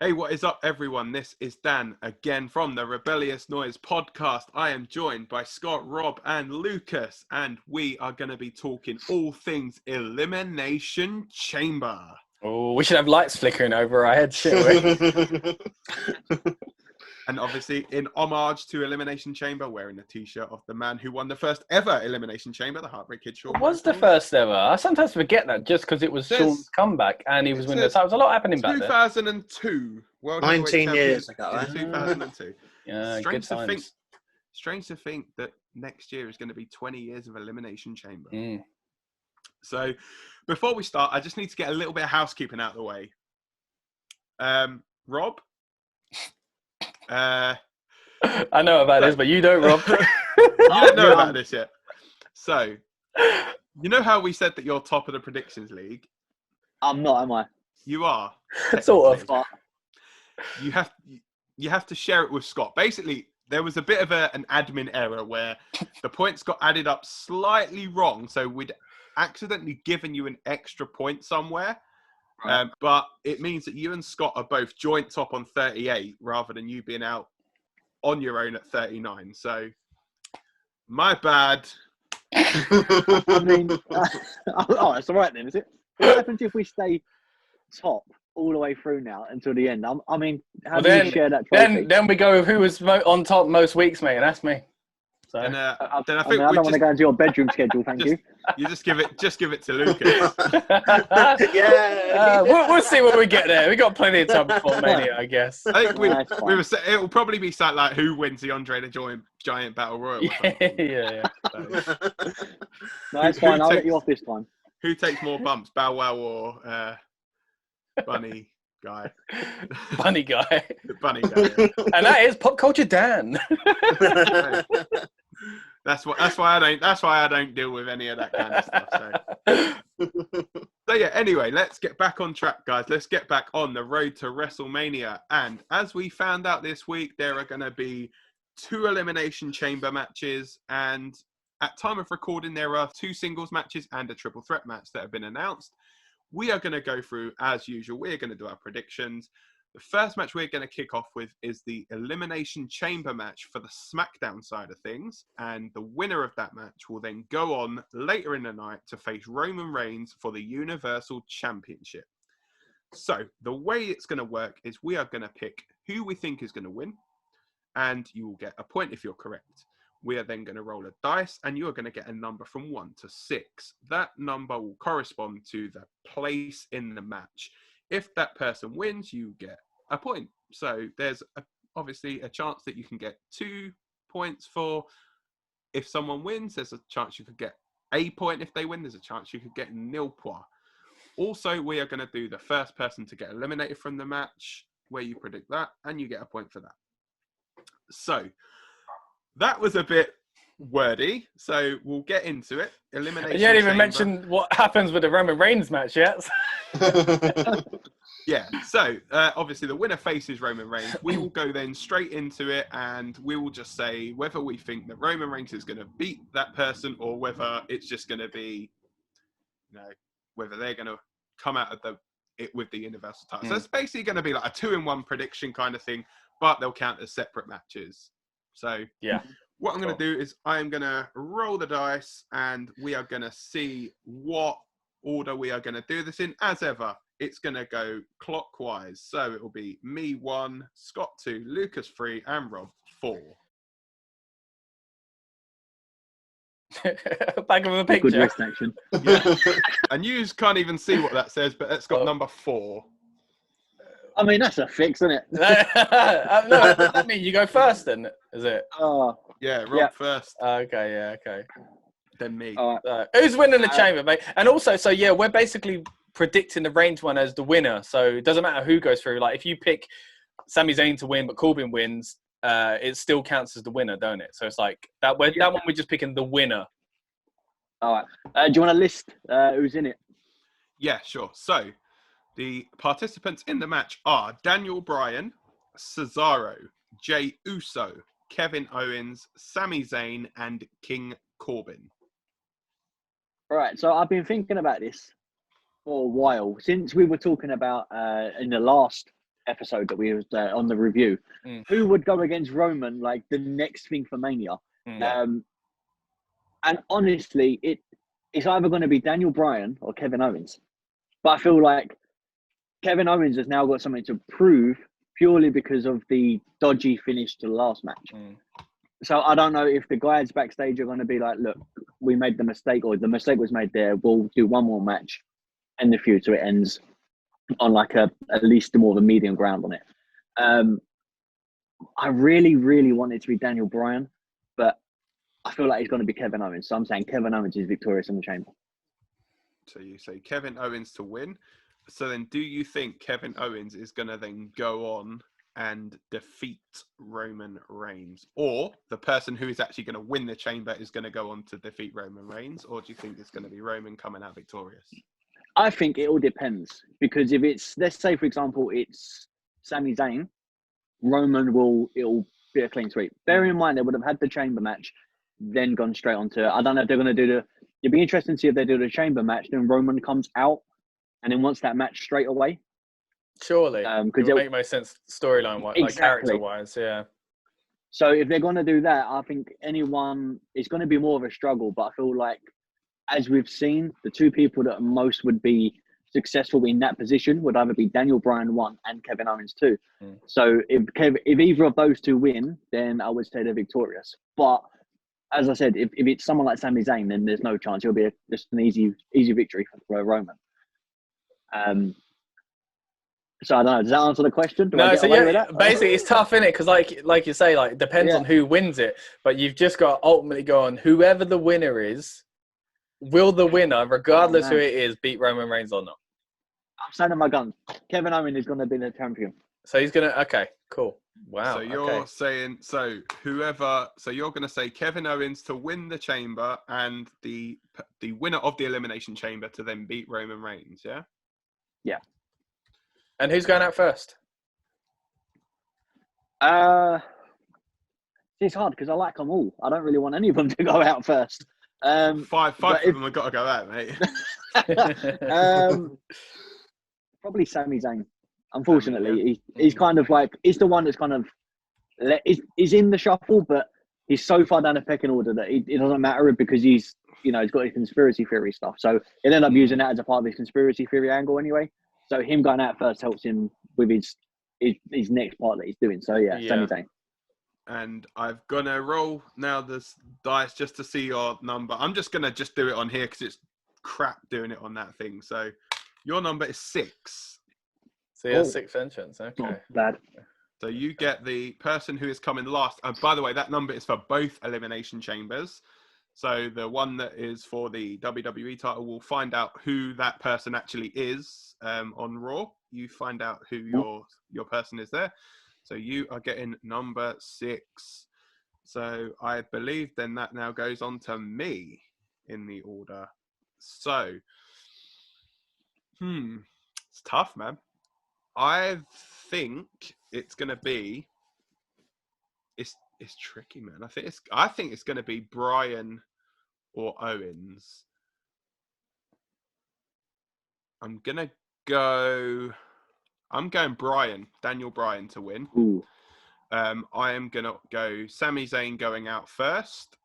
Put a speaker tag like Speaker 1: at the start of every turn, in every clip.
Speaker 1: Hey, what is up, everyone? This is Dan again from the Rebellious Noise podcast. I am joined by Scott, Rob, and Lucas, and we are going to be talking all things Elimination Chamber.
Speaker 2: Oh, we should have lights flickering over our heads, shouldn't we?
Speaker 1: And obviously, in homage to Elimination Chamber, wearing the t-shirt of the man who won the first ever Elimination Chamber, the Heartbreak Kid Shawn.
Speaker 2: It was the first ever. I sometimes forget that just because it was Shawn's comeback and he was winning the title. There was a lot happening back then.
Speaker 1: 2002. World
Speaker 3: 19 years ago.
Speaker 1: In 2002.
Speaker 2: Yeah,
Speaker 1: strange to think that next year is going to be 20 years of Elimination Chamber.
Speaker 2: Mm.
Speaker 1: So, before we start, I just need to get a little bit of housekeeping out of the way. Rob?
Speaker 2: I know about this, but you don't, Rob.
Speaker 1: You don't know about this yet. So, you know how we said that you're top of the predictions league?
Speaker 3: I'm not, am I?
Speaker 1: You are.
Speaker 2: Sort of.
Speaker 1: You have to share it with Scott. Basically, there was a bit of an admin error where the points got added up slightly wrong. So we'd accidentally given you an extra point somewhere.
Speaker 3: Right.
Speaker 1: But it means that you and Scott are both joint top on 38 rather than you being out on your own at 39. So, my bad.
Speaker 3: I mean, oh, it's all right then, is it? What happens if we stay top all the way through now until the end? I mean, how do you share that trophy?
Speaker 2: Then we go with who was on top most weeks, mate, and that's me. So.
Speaker 1: And,
Speaker 3: I don't want to go into your bedroom schedule, thank you.
Speaker 1: You just give it to Lucas.
Speaker 3: Yeah.
Speaker 2: We'll see when we get there. We got plenty of time before Mania, I guess.
Speaker 1: I think it will probably be something like who wins the Andre the Giant Battle Royal.
Speaker 2: Yeah.
Speaker 1: So,
Speaker 3: No, it's fine. I'll let you off this time.
Speaker 1: Who takes more bumps, Bow Wow or Bunny Guy?
Speaker 2: Bunny Guy.
Speaker 1: Bunny Guy. Yeah.
Speaker 2: And that is Pop Culture Dan.
Speaker 1: That's why I don't deal with any of that kind of stuff. So yeah, anyway, let's get back on track, guys. Let's get back on the road to WrestleMania. And as we found out this week, there are going to be 2 Elimination Chamber matches. And at time of recording, there are 2 singles matches and a triple threat match that have been announced. We are going to go through, as usual, we're going to do our predictions. The first match we're going to kick off with is the Elimination Chamber match for the SmackDown side of things. And the winner of that match will then go on later in the night to face Roman Reigns for the Universal Championship. So the way it's going to work is we are going to pick who we think is going to win. And you will get a point if you're correct. We are then going to roll a dice and you are going to get a number from 1 to 6. That number will correspond to the place in the match. If that person wins, you get a point. So there's obviously a chance that you can get 2 points for if someone wins. There's a chance you could get a point if they win. There's a chance you could get 0 points. Also, we are going to do the first person to get eliminated from the match, where you predict that, and you get a point for that. So that was a bit wordy, so we'll get into it. Elimination
Speaker 2: You didn't even
Speaker 1: Chamber.
Speaker 2: mention what happens with the Roman Reigns match yet.
Speaker 1: Yeah, so obviously the winner faces Roman Reigns. We will go then straight into it and we will just say whether we think that Roman Reigns is going to beat that person or whether it's just going to be, whether they're going to come out of it with the Universal title. So it's basically going to be like a 2-in-1 prediction kind of thing, but they'll count as separate matches. So
Speaker 2: yeah.
Speaker 1: What I'm going to do is I'm going to roll the dice and we are going to see what order we are going to do this in. As ever, it's going to go clockwise. So it will be me 1, Scott 2, Lucas 3, and Rob 4.
Speaker 2: Back of a picture.
Speaker 3: Good wrist action.
Speaker 1: Yeah. And you can't even see what that says, but it's got number 4.
Speaker 3: I mean, that's a fix, isn't it?
Speaker 2: No, I mean, you go first then, is it?
Speaker 1: Yeah, Rob first.
Speaker 2: Okay.
Speaker 1: Then me.
Speaker 2: Who's winning the chamber, mate? And also, so yeah, we're basically predicting the Reigns one as the winner. So it doesn't matter who goes through. Like if you pick Sami Zayn to win, but Corbin wins, it still counts as the winner, don't it? So it's like that one we're just picking the winner.
Speaker 3: All right. Do you want to list who's in it?
Speaker 1: Yeah, sure. So the participants in the match are Daniel Bryan, Cesaro, Jey Uso, Kevin Owens, Sami Zayn, and King Corbin.
Speaker 3: All right. So I've been thinking about this for a while since we were talking about in the last episode that we was on the review. Who would go against Roman like the next thing for Mania? And honestly, it's either going to be Daniel Bryan or Kevin Owens. But I feel like Kevin Owens has now got something to prove purely because of the dodgy finish to the last match. So I don't know if the guys backstage are going to be like, look, we made the mistake, or the mistake was made there. We'll do one more match and the feud so it ends on like at least more of a medium ground on it. I really, really want it to be Daniel Bryan, but I feel like it's going to be Kevin Owens. So I'm saying Kevin Owens is victorious in the Chamber.
Speaker 1: So you say Kevin Owens to win. So then do you think Kevin Owens is going to then go on and defeat Roman Reigns? Or the person who is actually going to win the Chamber is going to go on to defeat Roman Reigns? Or do you think it's going to be Roman coming out victorious?
Speaker 3: I think it all depends. Because if it's, let's say, for example, it's Sami Zayn, it'll be a clean sweep. Bearing in mind, they would have had the Chamber match, then gone straight on to, I don't know if they're going to do it'd be interesting to see if they do the Chamber match, then Roman comes out and then wants that match straight away.
Speaker 2: Surely. Because it would make most sense storyline-wise, like character-wise, yeah.
Speaker 3: So if they're going to do that, I think it's going to be more of a struggle. But I feel like, as we've seen, the two people that most would be successful in that position would either be Daniel Bryan 1 and Kevin Owens 2. So if either of those two win, then I would say they're victorious. But as I said, if it's someone like Sami Zayn, then there's no chance. It'll be just an easy victory for Roman. So I don't know. Does that answer the question?
Speaker 2: Basically, it's tough, isn't it? Because like you say, like it depends on who wins it. But you've just got to ultimately go on whoever the winner is. Will the winner, regardless who it is, beat Roman Reigns or not?
Speaker 3: I'm standing my gun. Kevin Owens is going to be the champion.
Speaker 2: So he's going to. Okay, cool. Wow.
Speaker 1: So you're saying you're going to say Kevin Owens to win the Chamber and the winner of the Elimination Chamber to then beat Roman Reigns. Yeah.
Speaker 3: Yeah.
Speaker 2: And who's going out first?
Speaker 3: It's hard because I like them all. I don't really want any of them to go out first.
Speaker 1: Five of them have got to go out, mate.
Speaker 3: Probably Sami Zayn. Unfortunately, he's kind of like, he's the one that's kind of, he's in the shuffle, but he's so far down the pecking order that it doesn't matter because he's got his conspiracy theory stuff. So he'll end up using that as a part of his conspiracy theory angle anyway. So him going out first helps him with his next part that he's doing. So Sami Zayn.
Speaker 1: And I've gonna roll now this dice just to see your number. I'm just gonna do it on here because it's crap doing it on that thing. So your number is 6.
Speaker 2: So you have 6 entrants. Okay.
Speaker 3: Not bad.
Speaker 1: So you get the person who is coming last. By the way, that number is for both Elimination Chambers. So the one that is for the WWE title, we'll find out who that person actually is on Raw. You find out who your person is there. So you are getting number 6. So I believe then that now goes on to me in the order. So, it's tough, man. I think it's going to be. It's tricky, man. I think it's going to be Bryan or Owens. I'm going Bryan, Daniel Bryan to win.
Speaker 3: Ooh.
Speaker 1: I am going to go Sami Zayn going out first.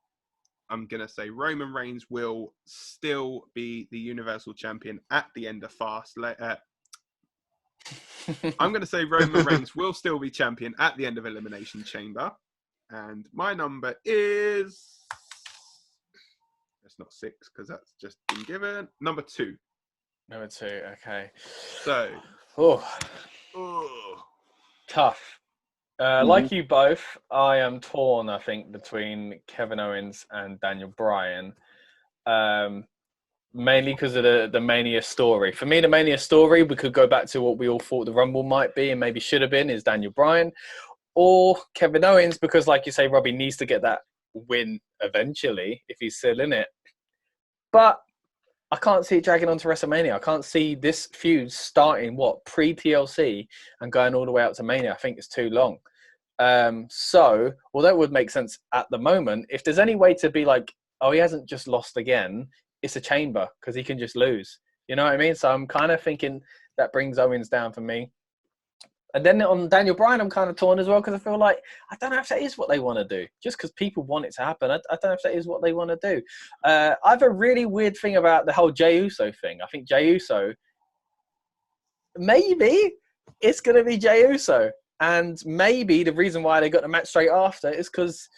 Speaker 1: I'm going to say Roman Reigns will still be the Universal Champion at the end of Fastlane. I'm going to say Roman Reigns will still be champion at the end of Elimination Chamber. And my number is... It's not 6 because that's just been given. Number 2.
Speaker 2: Number 2, okay.
Speaker 1: So...
Speaker 2: Tough. Like you both, I am torn, I think, between Kevin Owens and Daniel Bryan. Mainly because of the Mania story. For me, the Mania story, we could go back to what we all thought the Rumble might be and maybe should have been, is Daniel Bryan. Or Kevin Owens, because like you say, Robbie needs to get that win eventually if he's still in it. But I can't see it dragging on to WrestleMania. I can't see this feud starting, pre-TLC and going all the way out to Mania. I think it's too long. So, although it would make sense at the moment, if there's any way to be like, oh, he hasn't just lost again, it's a Chamber because he can just lose. You know what I mean? So I'm kind of thinking that brings Owens down for me. And then on Daniel Bryan, I'm kind of torn as well because I feel like I don't know if that is what they want to do. Just because people want it to happen, I don't know if that is what they want to do. I have a really weird thing about the whole Jey Uso thing. I think Jey Uso, maybe it's going to be Jey Uso. And maybe the reason why they got the match straight after is because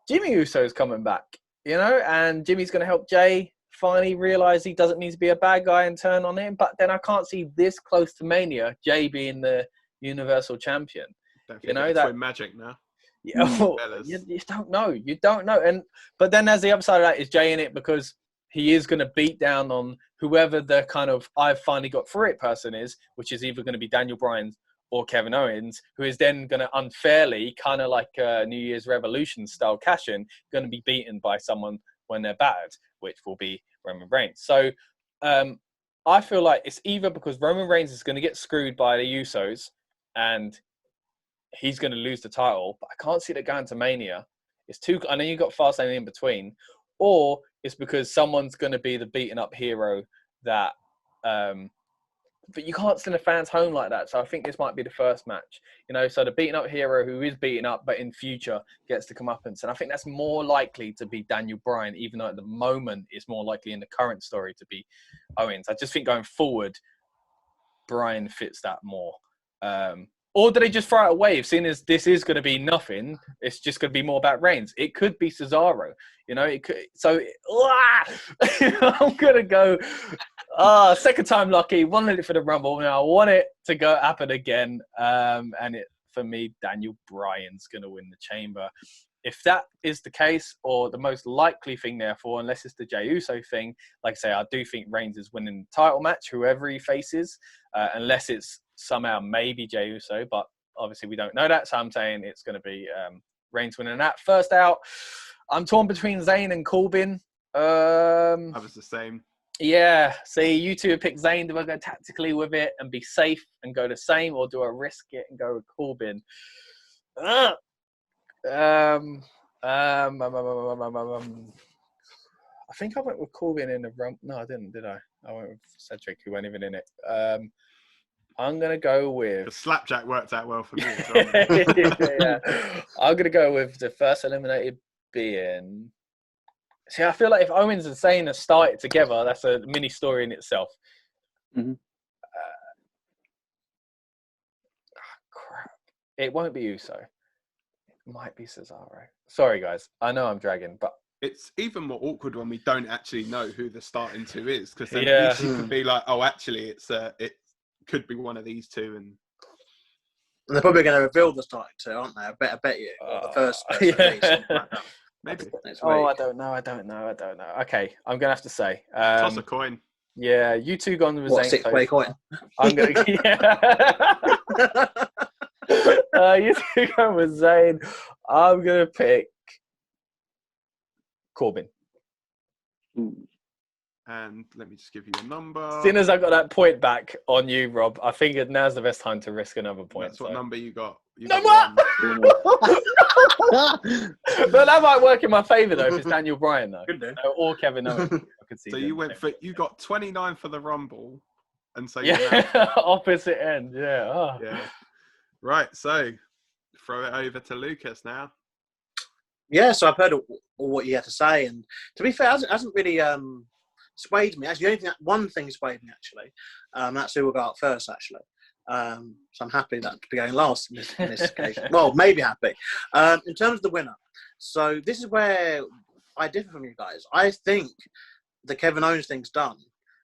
Speaker 2: Jimmy Uso is coming back, you know, and Jimmy's going to help Jey finally realize he doesn't need to be a bad guy and turn on him. But then I can't see this close to Mania, Jey being the Universal Champion.
Speaker 1: You know that magic now.
Speaker 2: Yeah, you don't know. You don't know. But then there's the upside of that is Jey in it because he is going to beat down on whoever the kind of I've finally got through it person is, which is either going to be Daniel Bryan or Kevin Owens, who is then going to unfairly, kind of like a New Year's Revolution style cash-in, going to be beaten by someone when they're battered, which will be Roman Reigns. So I feel like it's either because Roman Reigns is going to get screwed by the Usos and he's going to lose the title, but I can't see that going to Mania. It's too. I know you got Fastlane in between, or it's because someone's going to be the beaten up hero that. But you can't send the fans home like that. So I think this might be the first match. You know, so the beaten up hero who is beaten up, but in future gets to come up. And I think that's more likely to be Daniel Bryan, even though at the moment it's more likely in the current story to be Owens. I just think going forward, Bryan fits that more. Or do they just throw it away? Seeing as this is going to be nothing, it's just going to be more about Reigns. It could be Cesaro, you know. It could. So I'm going to go. Second time lucky. Wanted it for the Rumble. Now I want it to go happen again. And for me, Daniel Bryan's going to win the Chamber. If that is the case, or the most likely thing, therefore, unless it's the Jey Uso thing, like I say, I do think Reigns is winning the title match, whoever he faces, unless it's somehow maybe Jey Uso, but obviously we don't know that. So I'm saying it's going to be Reigns winning that. First out, I'm torn between Zayn and Corbin.
Speaker 1: I was the same.
Speaker 2: Yeah. See, you two have picked Zayn. Do I go tactically with it and be safe and go the same, or do I risk it and go with Corbin? I think I went with Corbin in the run. No, I didn't, did I? I went with Cedric, who weren't even in it. I'm going to go with...
Speaker 1: The slapjack worked out well for me as well.
Speaker 2: Yeah. I'm going to go with the first eliminated being... See, I feel like if Owens and Zayn have started together, that's a mini story in itself.
Speaker 3: Mm-hmm.
Speaker 2: Crap. It won't be Uso. It might be Cesaro. Sorry, guys. I know I'm dragging, but...
Speaker 1: It's even more awkward when we don't actually know who the starting two is, because then at least you can be like, oh, actually, it could be one of these two. And
Speaker 4: they're probably going to reveal the starting two, aren't they? I bet you. Or the first person like
Speaker 1: maybe.
Speaker 2: I don't know. Okay, I'm going to have to say.
Speaker 1: Toss a coin.
Speaker 2: Yeah, you two gone with Zayn.
Speaker 4: 6-way coin?
Speaker 2: I'm going to... you two gone with Zayn. I'm going to pick Corbin.
Speaker 1: And let me just give you a number.
Speaker 2: Seeing as I got that point back on you, Rob, I think now's the best time to risk another point.
Speaker 1: That's what number you got.
Speaker 2: No, what? But that might work in my favour, though, if it's Daniel Bryan, though.
Speaker 4: Could do.
Speaker 2: Or Kevin Owens. I could see
Speaker 1: so you got 29 for the Rumble. And so
Speaker 2: opposite end, yeah. Oh.
Speaker 1: Yeah. Right, so throw it over to Lucas now.
Speaker 4: Yeah, so I've heard all what you had to say, and to be fair, it hasn't really swayed me. Actually, one thing swayed me actually. That's who will go out first. Actually, so I'm happy that to be going last in this occasion. Well, maybe happy. In terms of the winner, so this is where I differ from you guys. I think the Kevin Owens thing's done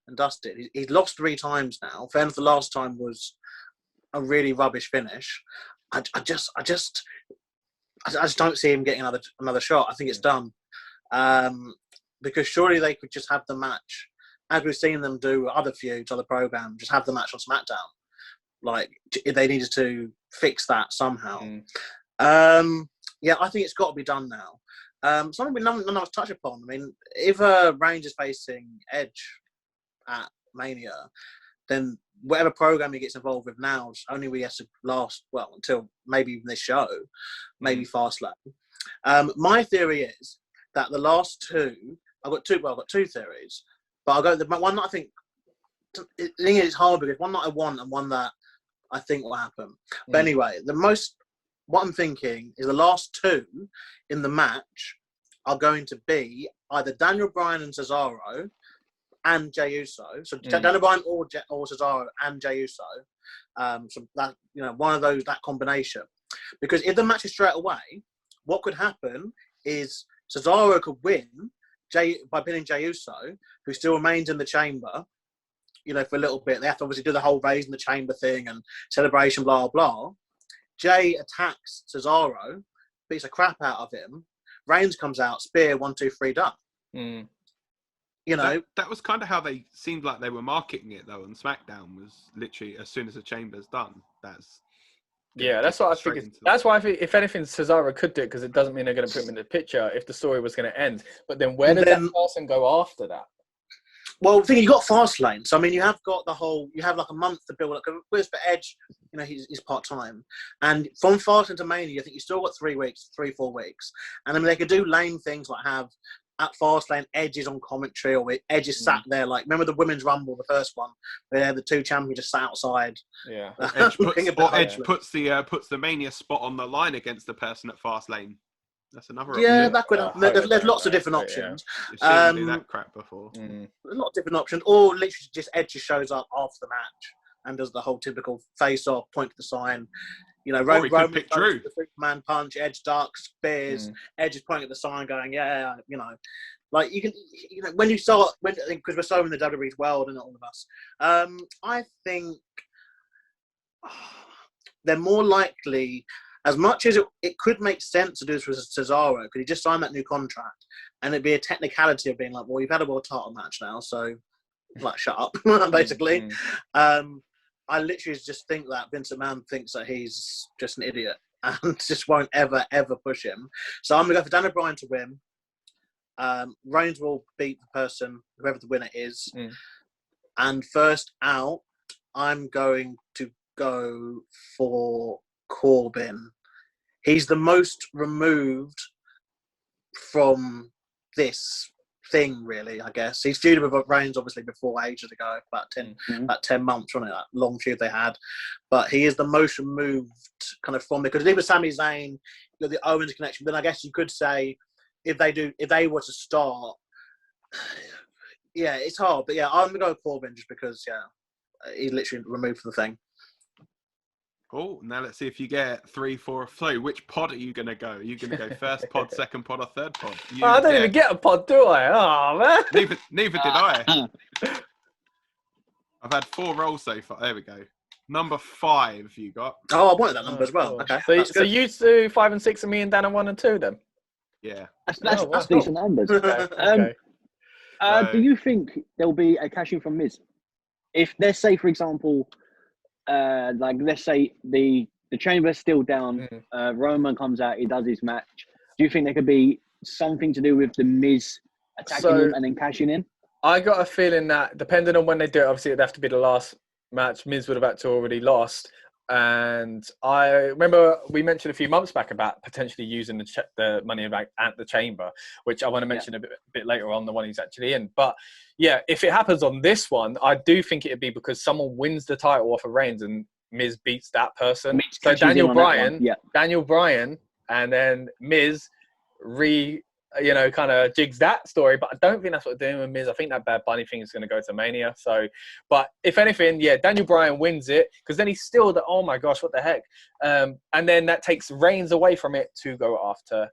Speaker 4: and dusted. He's lost 3 times now. Fair enough, the last time was a really rubbish finish. I just don't see him getting another shot. I think it's done. Because surely they could just have the match, as we've seen them do other feuds, other programs, just have the match on SmackDown. Like, if they needed to fix that somehow. Yeah, I think it's got to be done now. Something none of us touched upon. I mean, if Reigns is facing Edge at Mania, then whatever program he gets involved with now only really has to last, well, until maybe even this show, maybe Fastlane. My theory is that the last two, I've got two theories, but I'll go the one that I think, the thing is, it's hard because one that I want and one that I think will happen. But anyway, what I'm thinking is the last two in the match are going to be either Daniel Bryan and Cesaro and Jey Uso. So Daniel Bryan or Cesaro and Jey Uso. So that, one of those, that combination. Because if the match is straight away, what could happen is Cesaro could win by pinning Jey Uso, who still remains in the chamber, for a little bit. They have to obviously do the whole raise in the chamber thing and celebration, blah, blah. Jey attacks Cesaro, beats the crap out of him. Reigns comes out, spear, 1, 2, 3, done.
Speaker 1: That was kind of how they seemed like they were marketing it, though, on SmackDown, was literally as soon as the chamber's done. That's what I figured.
Speaker 2: That's why I think, if anything, Cesaro could do it, because it doesn't mean they're going to put him in the picture if the story was going to end. But then where does that person go after that?
Speaker 4: Well, the thing, you got Fastlane. So, I mean, you have got you have like a month to build up. Whereas for Edge, he's part-time. And from Fastlane to Mania, I think you still got 3 weeks, 3-4 weeks. And I mean, they could do lame things like have at Fastlane, Edge is on commentary, or Edge is sat there. Like, remember the Women's Rumble, the first one, where the two champions just sat outside.
Speaker 2: Yeah.
Speaker 1: Edge puts the Mania spot on the line against the person at Fastlane. That's another option.
Speaker 4: Yeah, that could happen. There's lots of different options.
Speaker 1: Yeah. You've seen do that crap before.
Speaker 4: There's a lot of different options. Or literally just Edge just shows up after the match and does the whole typical face-off, point to the sign. Roman
Speaker 1: pick Drew.
Speaker 4: The Superman punch, Edge ducks, spears, Edge is pointing at the sign going, like you can, when you start, because we're so in the WWE's world and all of us, I think they're more likely, as much as it could make sense to do this with Cesaro, because he just signed that new contract, and it'd be a technicality of being like, well, you've had a world title match now, so like shut up, basically. I literally just think that Vince McMahon thinks that he's just an idiot and just won't ever push him. So I'm going to go for Daniel Bryan to win. Reigns will beat the person, whoever the winner is. And first out, I'm going to go for Corbin. He's the most removed from this thing, really, I guess. He's feuded with Reigns, obviously, before ages ago, about 10 months, wasn't it? That long feud they had. But he is the most removed kind of from it. Because if it was Sami Zayn, you got the Owens connection, then I guess you could say, if they were to start, it's hard. But yeah, I'm going to go with Corbin just because, he's literally removed from the thing.
Speaker 1: Cool. Now let's see if you get 3, 4 flow. Which pod are you going to go? Are you going to go first pod, second pod, or third pod?
Speaker 2: I don't even get a pod, do I? Oh, man.
Speaker 1: Neither did I. I've had 4 rolls so far. There we go. Number 5 you got.
Speaker 4: Oh, I wanted that number as well.
Speaker 2: Cool.
Speaker 4: Okay.
Speaker 2: So you do 5 and 6 and me and Dan are 1 and 2 then?
Speaker 1: Yeah.
Speaker 3: That's decent numbers.
Speaker 2: Okay.
Speaker 3: Do you think there'll be a cash in from Miz? If, let's say, for example, let's say the chamber's still down, Roman comes out, he does his match. Do you think there could be something to do with the Miz attacking him and then cashing in?
Speaker 2: I got a feeling that, depending on when they do it, obviously it'd have to be the last match. Miz would have had to already lost. And I remember we mentioned a few months back about potentially using the money back at the chamber, which I want to mention a bit later on, the one he's actually in. But yeah, if it happens on this one, I do think it'd be because someone wins the title off of Reigns and Miz beats that person. So Daniel Bryan, and then Miz kind of jigs that story, but I don't think that's what they're doing with Miz. I think that Bad Bunny thing is going to go to Mania. So, but if anything, Daniel Bryan wins it, because then he's still oh my gosh, what the heck? And then that takes Reigns away from it to go after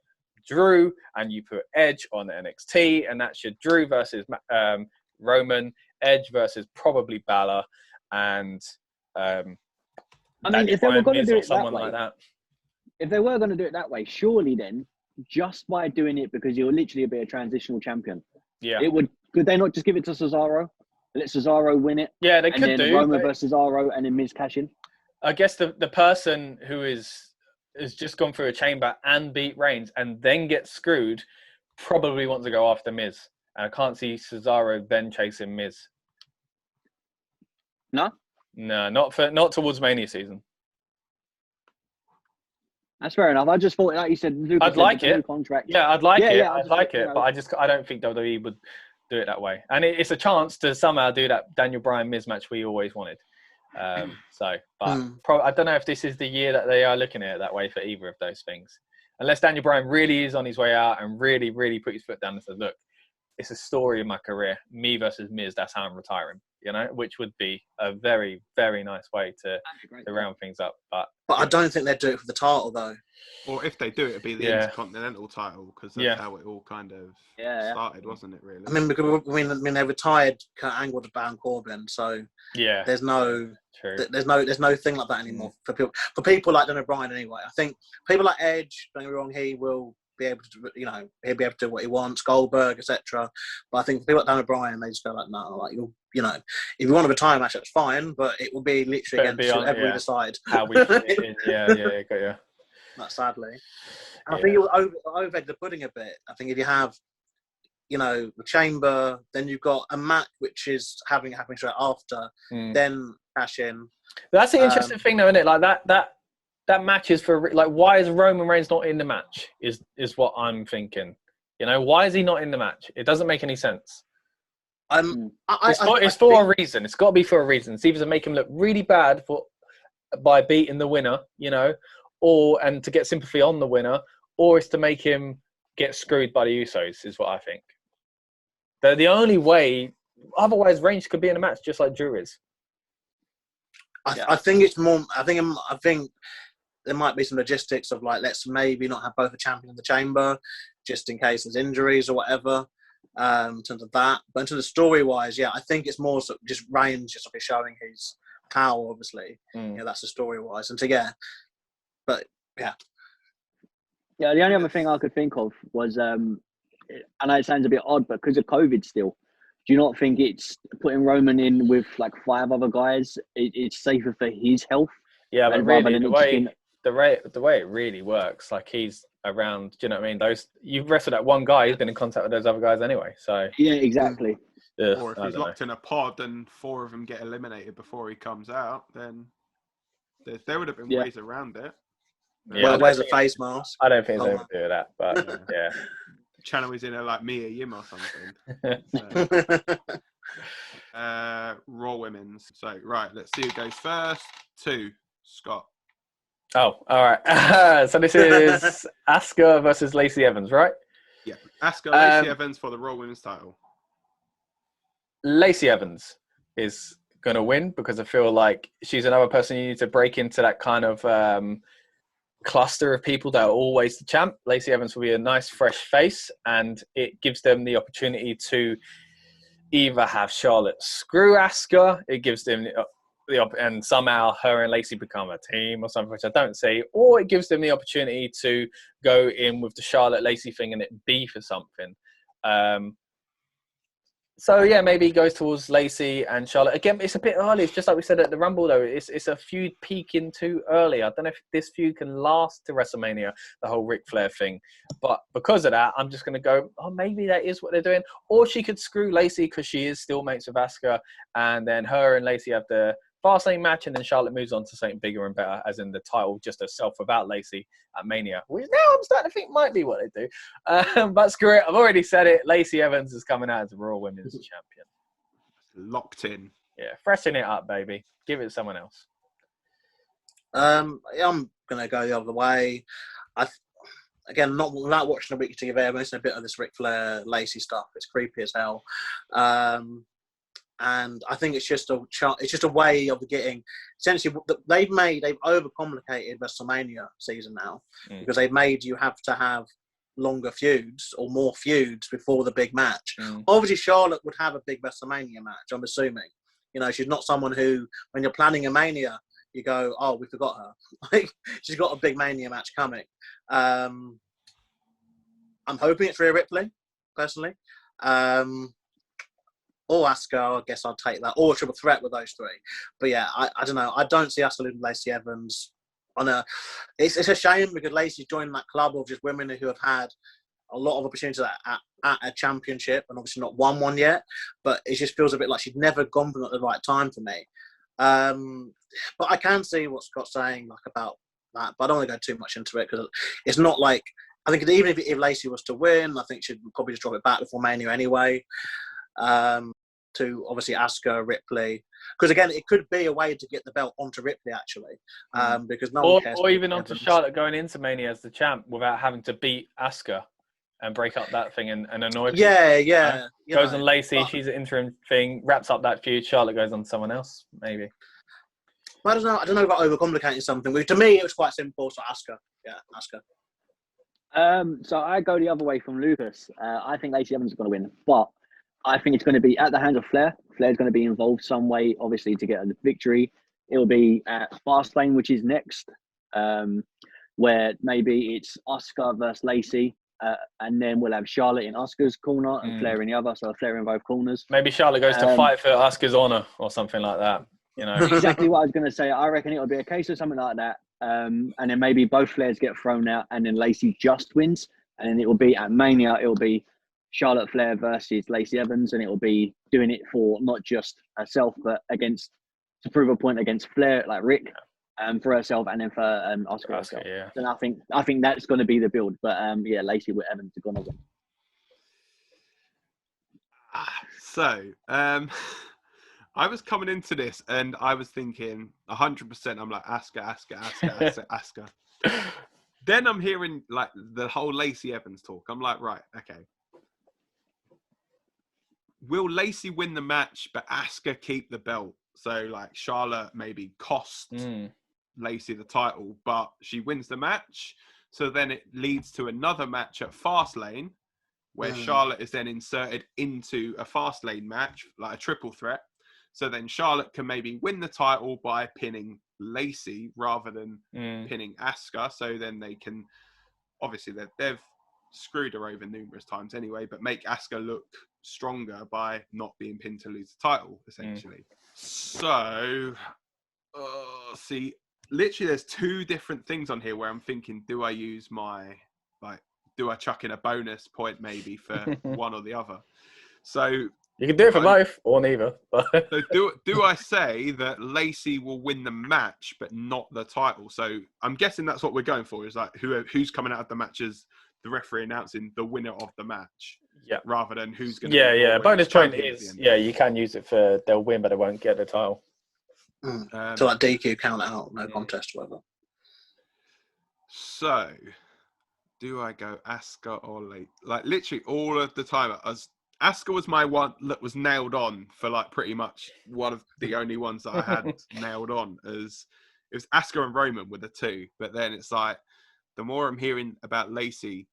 Speaker 2: Drew, and you put Edge on NXT, and that's your Drew versus Roman, Edge versus probably Balor, and
Speaker 3: if they were going to do it
Speaker 2: if they were going to
Speaker 3: do it that way, surely then, just by doing it, because you're literally be a transitional champion. Yeah. Could they not just give it to Cesaro? Let Cesaro win it?
Speaker 2: Yeah, they could do.
Speaker 3: Roman versus Cesaro and then Miz cash in?
Speaker 2: I guess the person who has just gone through a chamber and beat Reigns and then get screwed probably wants to go after Miz. And I can't see Cesaro then chasing Miz.
Speaker 3: No?
Speaker 2: No, not towards Mania season.
Speaker 3: That's fair enough. I just thought, like you said,
Speaker 2: I'd like it.
Speaker 3: Contract.
Speaker 2: Yeah, I'd like it. I'd like it, but I don't think WWE would do it that way. And it's a chance to somehow do that Daniel Bryan Miz match we always wanted. I don't know if this is the year that they are looking at it that way for either of those things. Unless Daniel Bryan really is on his way out and really, really put his foot down and says, look, it's a story of my career, me versus Miz, that's how I'm retiring, which would be a very, very nice way to round things up. But
Speaker 4: I don't think they'd do it for the title, though.
Speaker 1: Or if they do, it'd be the Intercontinental title, because that's how it all kind of started, wasn't it, really?
Speaker 4: I mean, they retired Kurt Angle to Baron Corbin, so there's no thing like that anymore for people like Daniel Bryan anyway. I think people like Edge, don't get me wrong, he will be able to, he'll be able to do what he wants, Goldberg, etc. But I think for people like Daniel Bryan, they just go like, no, like if you want a retire match, that's fine, but it will be literally against whoever we decide.
Speaker 2: How we fit in. Got you.
Speaker 4: That sadly. And I think it will over the pudding a bit. I think if you have, the Chamber, then you've got a match which is happening straight after, then cash in.
Speaker 2: But that's the interesting thing, though, isn't it? Like that match is for why is Roman Reigns not in the match? Is what I'm thinking. Why is he not in the match? It doesn't make any sense. It's for a reason. It's got to be for a reason. It's either to make him look really bad by beating the winner, and to get sympathy on the winner, or it's to make him get screwed by the Usos, is what I think. They're the only way. Otherwise, Reigns could be in a match just like Drew is.
Speaker 4: I think it's more. I think there might be some logistics of let's maybe not have both a champion in the Chamber, just in case there's injuries or whatever. In terms of that, but in terms of story-wise, I think it's more sort of just Reigns just showing his power. Obviously, that's the story-wise, and but yeah.
Speaker 3: The only other thing I could think of was, I know it sounds a bit odd, but because of COVID still, do you not think it's putting Roman in with 5 other guys? It's safer for his health.
Speaker 2: Yeah, but really, the way it really works, he's around. Do you know what I mean? You've wrestled that one guy. He's been in contact with those other guys anyway. So
Speaker 3: yeah, exactly.
Speaker 1: Or if he's locked in a pod and 4 of them get eliminated before he comes out, then there would have been ways around it.
Speaker 4: Well, where's a face mask?
Speaker 2: I don't think they would do that, but yeah.
Speaker 1: Channel is in like Mia Yim or something. Raw Women's. So, right, let's see who goes first. 2, Scott.
Speaker 2: Oh, all right. So this is Asuka versus Lacey Evans, right?
Speaker 1: Yeah. Asuka, Lacey Evans for the Raw Women's title.
Speaker 2: Lacey Evans is going to win because I feel like she's another person you need to break into that kind of cluster of people that are always the champ. Lacey Evans will be a nice, fresh face, and it gives them the opportunity to either have Charlotte screw Asuka, it gives them and somehow her and Lacey become a team or something, which I don't see, or it gives them the opportunity to go in with the Charlotte Lacey thing and it be for something. So yeah, maybe he goes towards Lacey and Charlotte. Again, it's a bit early. It's just like we said at the Rumble, though. It's a feud peaking too early. I don't know if this feud can last to WrestleMania, the whole Ric Flair thing. But because of that, I'm just going to go, maybe that is what they're doing. Or she could screw Lacey because she is still mates with Asuka. And then her and Lacey have the Fastlane match, and then Charlotte moves on to something bigger and better, as in the title just herself without Lacey at Mania, which now I'm starting to think might be what they do. But screw it, I've already said it. Lacey Evans is coming out as the Raw Women's Champion.
Speaker 1: Locked in.
Speaker 2: Yeah, freshen it up, baby. Give it to someone else.
Speaker 4: I'm going to go the other way. Again, not watching a week to give air, missing a bit of this Ric Flair Lacey stuff. It's creepy as hell. And I think it's just a way of getting. Essentially, they've overcomplicated WrestleMania season now because they've made you have to have longer feuds or more feuds before the big match. Obviously, Charlotte would have a big WrestleMania match. I'm assuming, she's not someone who, when you're planning a Mania, you go, oh, we forgot her. She's got a big Mania match coming. I'm hoping it's Rhea Ripley, personally. Or Asuka, I guess I'll take that. Or a triple threat with those 3. But yeah, I don't know. I don't see Asuka losing Lacey Evans. It's a shame because Lacey's joined that club of just women who have had a lot of opportunities at a championship and obviously not won one yet. But it just feels a bit like she'd never gone from at the right time for me. But I can see what Scott's saying about that. But I don't want to go too much into it because it's not like... I think even if Lacey was to win, I think she'd probably just drop it back before Mania anyway. to obviously Asuka, Ripley. Because again, it could be a way to get the belt onto Ripley actually, because no one cares.
Speaker 2: Or even onto Charlotte going into Mania as the champ without having to beat Asuka and break up that thing and annoy people.
Speaker 4: Yeah.
Speaker 2: Goes on Lacey, she's an interim thing, wraps up that feud. Charlotte goes on to someone else, maybe.
Speaker 4: I don't know about overcomplicating something. To me, it was quite simple. So Asuka, Asuka.
Speaker 3: So I go the other way from Lucas. I think Lacey Evans is going to win, but I think it's going to be at the hands of Flair. Flair's going to be involved some way, obviously, to get a victory. It'll be at Fastlane, which is next, where maybe it's Asuka versus Lacey, and then we'll have Charlotte in Asuka's corner and Flair in the other, so Flair in both corners.
Speaker 2: Maybe Charlotte goes to fight for Asuka's honor or something like that. You know,
Speaker 3: exactly what I was going to say. I reckon it'll be a case of something like that, and then maybe both Flairs get thrown out, and then Lacey just wins, and then it will be at Mania. It will be Charlotte Flair versus Lacey Evans, and it will be doing it for not just herself, but to prove a point against Flair, like Rick, for herself, and then for Asuka herself.
Speaker 2: Yeah.
Speaker 3: And I think that's going to be the build. But Lacey with Evans are going to win.
Speaker 1: So, I was coming into this and I was thinking 100%. I'm like Asuka. Then I'm hearing like the whole Lacey Evans talk. I'm like, right, okay. Will Lacey win the match, but Asuka keep the belt? So like Charlotte maybe cost Lacey the title, but she wins the match. So then it leads to another match at Fastlane, where Charlotte is then inserted into a Fastlane match, like a triple threat. So then Charlotte can maybe win the title by pinning Lacey rather than pinning Asuka. So then they can, obviously they've screwed her over numerous times anyway, but make Asuka look stronger by not being pinned to lose the title, essentially. So, see, literally there's two different things on here where I'm thinking, do I use do I chuck in a bonus point maybe for one or the other? So
Speaker 2: you can do it for both or neither.
Speaker 1: So do I say that Lacey will win the match but not the title? So I'm guessing that's what we're going for, is like who's coming out of the match as the referee announcing the winner of the match. Yeah. Rather than who's going to
Speaker 2: Yeah. Bonus point is, you can use it for they'll win but they won't get the title.
Speaker 4: So like DQ count out, no contest, whatever.
Speaker 1: So do I go Asuka or Lacey? Like literally all of the time, Asuka was my one that was nailed on for like pretty much one of the only ones that I had nailed on. As it was Asuka and Roman were the two, but then it's like the more I'm hearing about Lacey,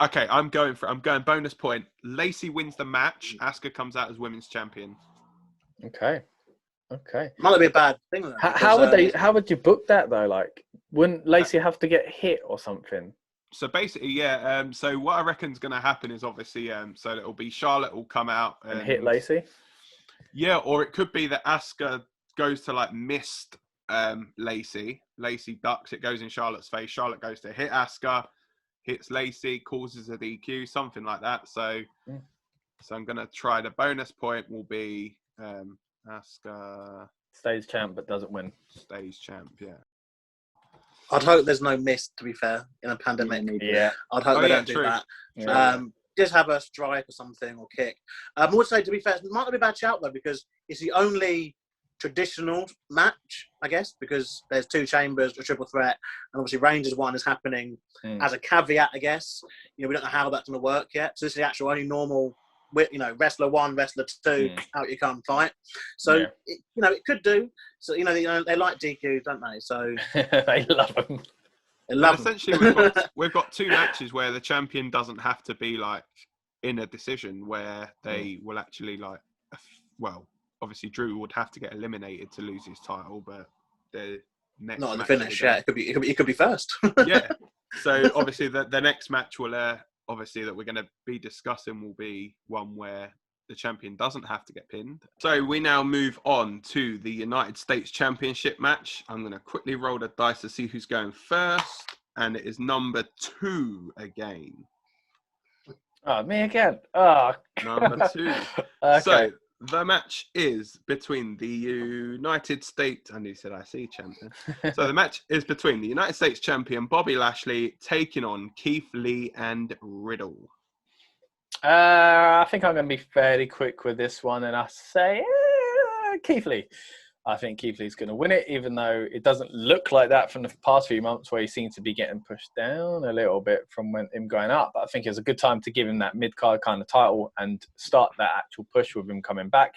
Speaker 1: okay, I'm going bonus point. Lacey wins the match. Asuka comes out as women's champion.
Speaker 2: Okay.
Speaker 4: Might not be a bad thing. Though,
Speaker 2: how would you book that though? Like, wouldn't Lacey have to get hit or something?
Speaker 1: So basically, so what I reckon is going to happen is obviously, so it'll be Charlotte will come out
Speaker 2: and hit Lacey.
Speaker 1: Yeah, or it could be that Asuka goes to like mist Lacey. Lacey ducks, it goes in Charlotte's face. Charlotte goes to hit Asuka, hits Lacey, causes a DQ, something like that. So I'm going to try the bonus point will be Asuka
Speaker 2: stays champ but doesn't win.
Speaker 1: Stays champ, yeah.
Speaker 4: I'd hope there's no mist, to be fair, in a pandemic.
Speaker 2: Yeah.
Speaker 4: I'd hope they don't do that. Yeah. Just have a strike or something or kick. Also, to be fair, it might not be a bad shout though, because it's the only traditional match, I guess, because there's two chambers, a triple threat, and obviously Rangers one is happening as a caveat, I guess. We don't know how that's going to work yet. So this is the actual only normal, wrestler one, wrestler two, out you come fight. So, it could do. So, they like DQs, don't they? So
Speaker 2: they love them.
Speaker 4: They love
Speaker 1: essentially, we've got two matches where the champion doesn't have to be like in a decision where they will actually obviously Drew would have to get eliminated to lose his title, but the next
Speaker 4: not the finish. Yeah, it could be first.
Speaker 1: Yeah. So obviously the next match will obviously that we're going to be discussing will be one where the champion doesn't have to get pinned. So we now move on to the United States Championship match. I'm going to quickly roll the dice to see who's going first, and it is number 2 again.
Speaker 2: Oh, me again.
Speaker 1: Number 2.
Speaker 2: Okay.
Speaker 1: So the match is between the United States, and he said IC champion. So the match is between the United States champion Bobby Lashley taking on Keith Lee and Riddle.
Speaker 2: I think I'm going to be fairly quick with this one, and I say Keith Lee. I think Keith Lee's going to win it, even though it doesn't look like that from the past few months where he seems to be getting pushed down a little bit from him going up. But I think it's a good time to give him that mid-card kind of title and start that actual push with him coming back.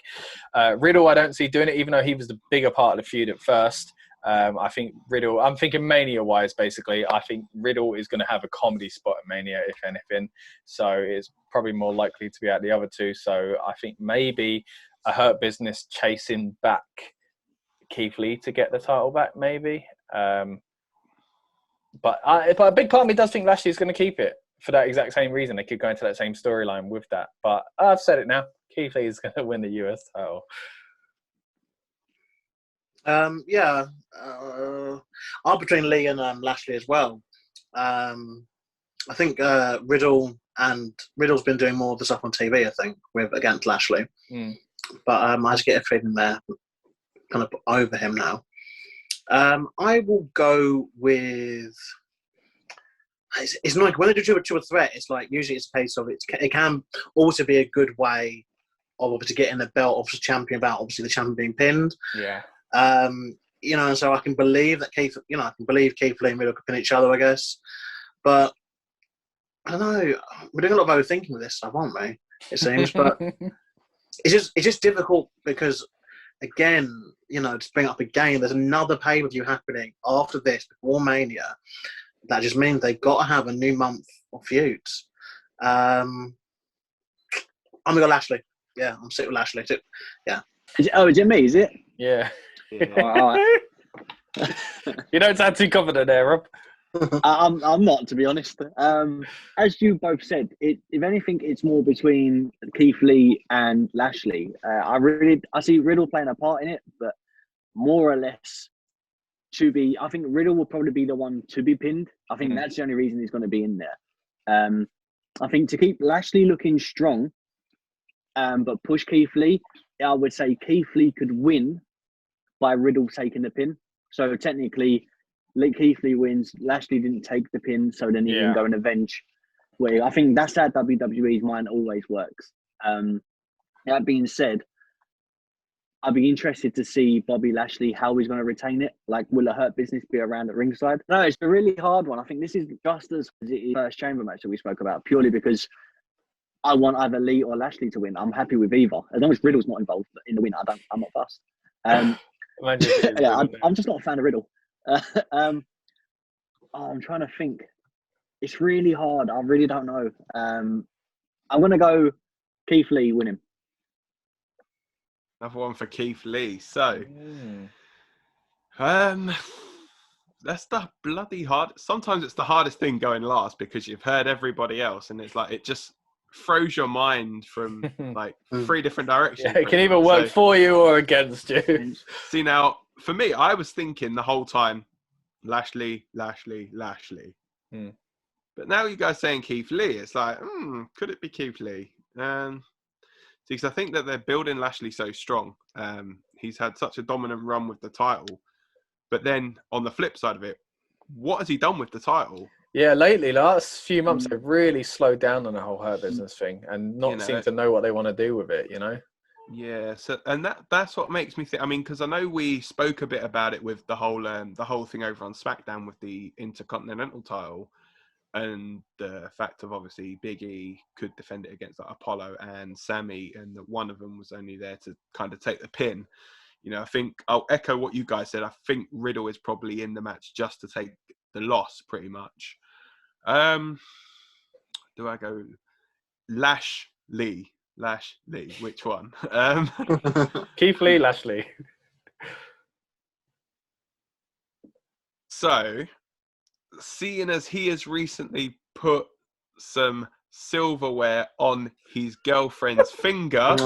Speaker 2: Riddle, I don't see doing it, even though he was the bigger part of the feud at first. I think Riddle, I'm thinking Mania-wise, basically. I think Riddle is going to have a comedy spot at Mania, if anything. So it's probably more likely to be out the other two. So I think maybe a Hurt Business chasing back Keith Lee to get the title back, maybe. But a big part of me does think Lashley's going to keep it for that exact same reason. They could go into that same storyline with that. But I've said it now. Keith Lee is going to win the US title.
Speaker 4: I'm between Lee and Lashley as well. I think Riddle's been doing more of the stuff on TV, I think, against Lashley. But I just get a feeling they're kind of over him now. I will go with. It's like when they do a threat, it's like usually it's a case of it can also be a good way of obviously getting the belt, obviously champion bout, obviously the champion being pinned.
Speaker 2: Yeah.
Speaker 4: So I can believe that Keith Lee and Riddle could pin each other, I guess. But I don't know. We're doing a lot of overthinking with this stuff, aren't we? It seems, but it's just difficult because, again, to bring up again, there's another pay-per-view happening after this before Mania. That just means they've got to have a new month of feuds. I'm gonna go Lashley. Yeah, I'm sitting with Lashley too. Yeah.
Speaker 3: Is it me? Is it?
Speaker 2: Yeah.
Speaker 3: All right.
Speaker 2: You don't sound too confident there, Rob.
Speaker 3: I'm not, to be honest. As you both said, if anything, it's more between Keith Lee and Lashley. I see Riddle playing a part in it, but more or less I think Riddle will probably be the one to be pinned. I think that's the only reason he's going to be in there. I think to keep Lashley looking strong, but push Keith Lee, I would say Keith Lee could win by Riddle taking the pin. So technically, Keith Lee wins. Lashley didn't take the pin, so then he can go and avenge. Well, I think that's how WWE's mind always works. That being said, I'd be interested to see Bobby Lashley, how he's going to retain it. Like, will a Hurt Business be around at ringside? No, it's a really hard one. I think this is just as it is the first chamber match that we spoke about, purely because I want either Lee or Lashley to win. I'm happy with either. As long as Riddle's not involved in the win, I'm not fussed. I'm just not a fan of Riddle. I'm trying to think. It's really hard. I really don't know. I'm going to go Keith Lee winning.
Speaker 1: Another one for Keith Lee. So, that's the bloody hard. Sometimes it's the hardest thing going last because you've heard everybody else, and it's like it just throws your mind from like three different directions.
Speaker 2: Yeah, it can either work for you or against you.
Speaker 1: See, now for me, I was thinking the whole time, Lashley. But now you guys saying Keith Lee, it's like, could it be Keith Lee? Because I think that they're building Lashley so strong. He's had such a dominant run with the title. But then on the flip side of it, what has he done with the title?
Speaker 2: Yeah, lately, last few months, they've really slowed down on the whole Hurt Business thing and not seem to know what they want to do with it,
Speaker 1: Yeah, so and that's what makes me think. I mean, because I know we spoke a bit about it with the whole thing over on SmackDown with the Intercontinental title. And the fact of obviously Big E could defend it against like Apollo and Sami, and that one of them was only there to kind of take the pin. I think I'll echo what you guys said. I think Riddle is probably in the match just to take the loss, pretty much. Do I go Lashley? Which one?
Speaker 2: Keith Lee, Lashley.
Speaker 1: So, seeing as he has recently put some silverware on his girlfriend's finger,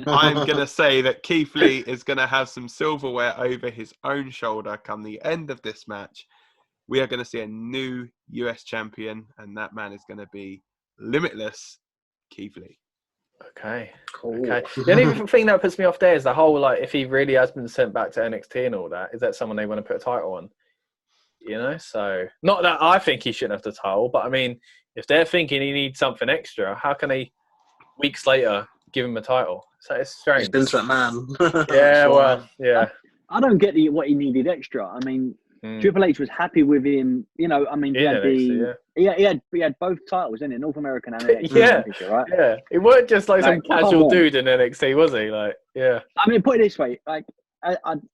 Speaker 1: I'm going to say that Keith Lee is going to have some silverware over his own shoulder come the end of this match. We are going to see a new US champion, and that man is going to be limitless Keith Lee.
Speaker 2: Okay.
Speaker 3: Cool.
Speaker 2: Okay. The only thing that puts me off there is the whole, like, if he really has been sent back to NXT and all that, is that someone they want to put a title on? You know, so not that I think he shouldn't have the title, but I mean, if they're thinking he needs something extra, how can they weeks later give him a title? So it's strange.
Speaker 4: He's Vince McMahon.
Speaker 2: Yeah, well, yeah.
Speaker 3: I don't get what he needed extra. I mean, Triple H was happy with him. You know, I mean, he had he had both titles, didn't he? North American and NXT Championship, right?
Speaker 2: Yeah. He weren't just like some casual dude in NXT, was he? Like, yeah.
Speaker 3: I mean, put it this way, like,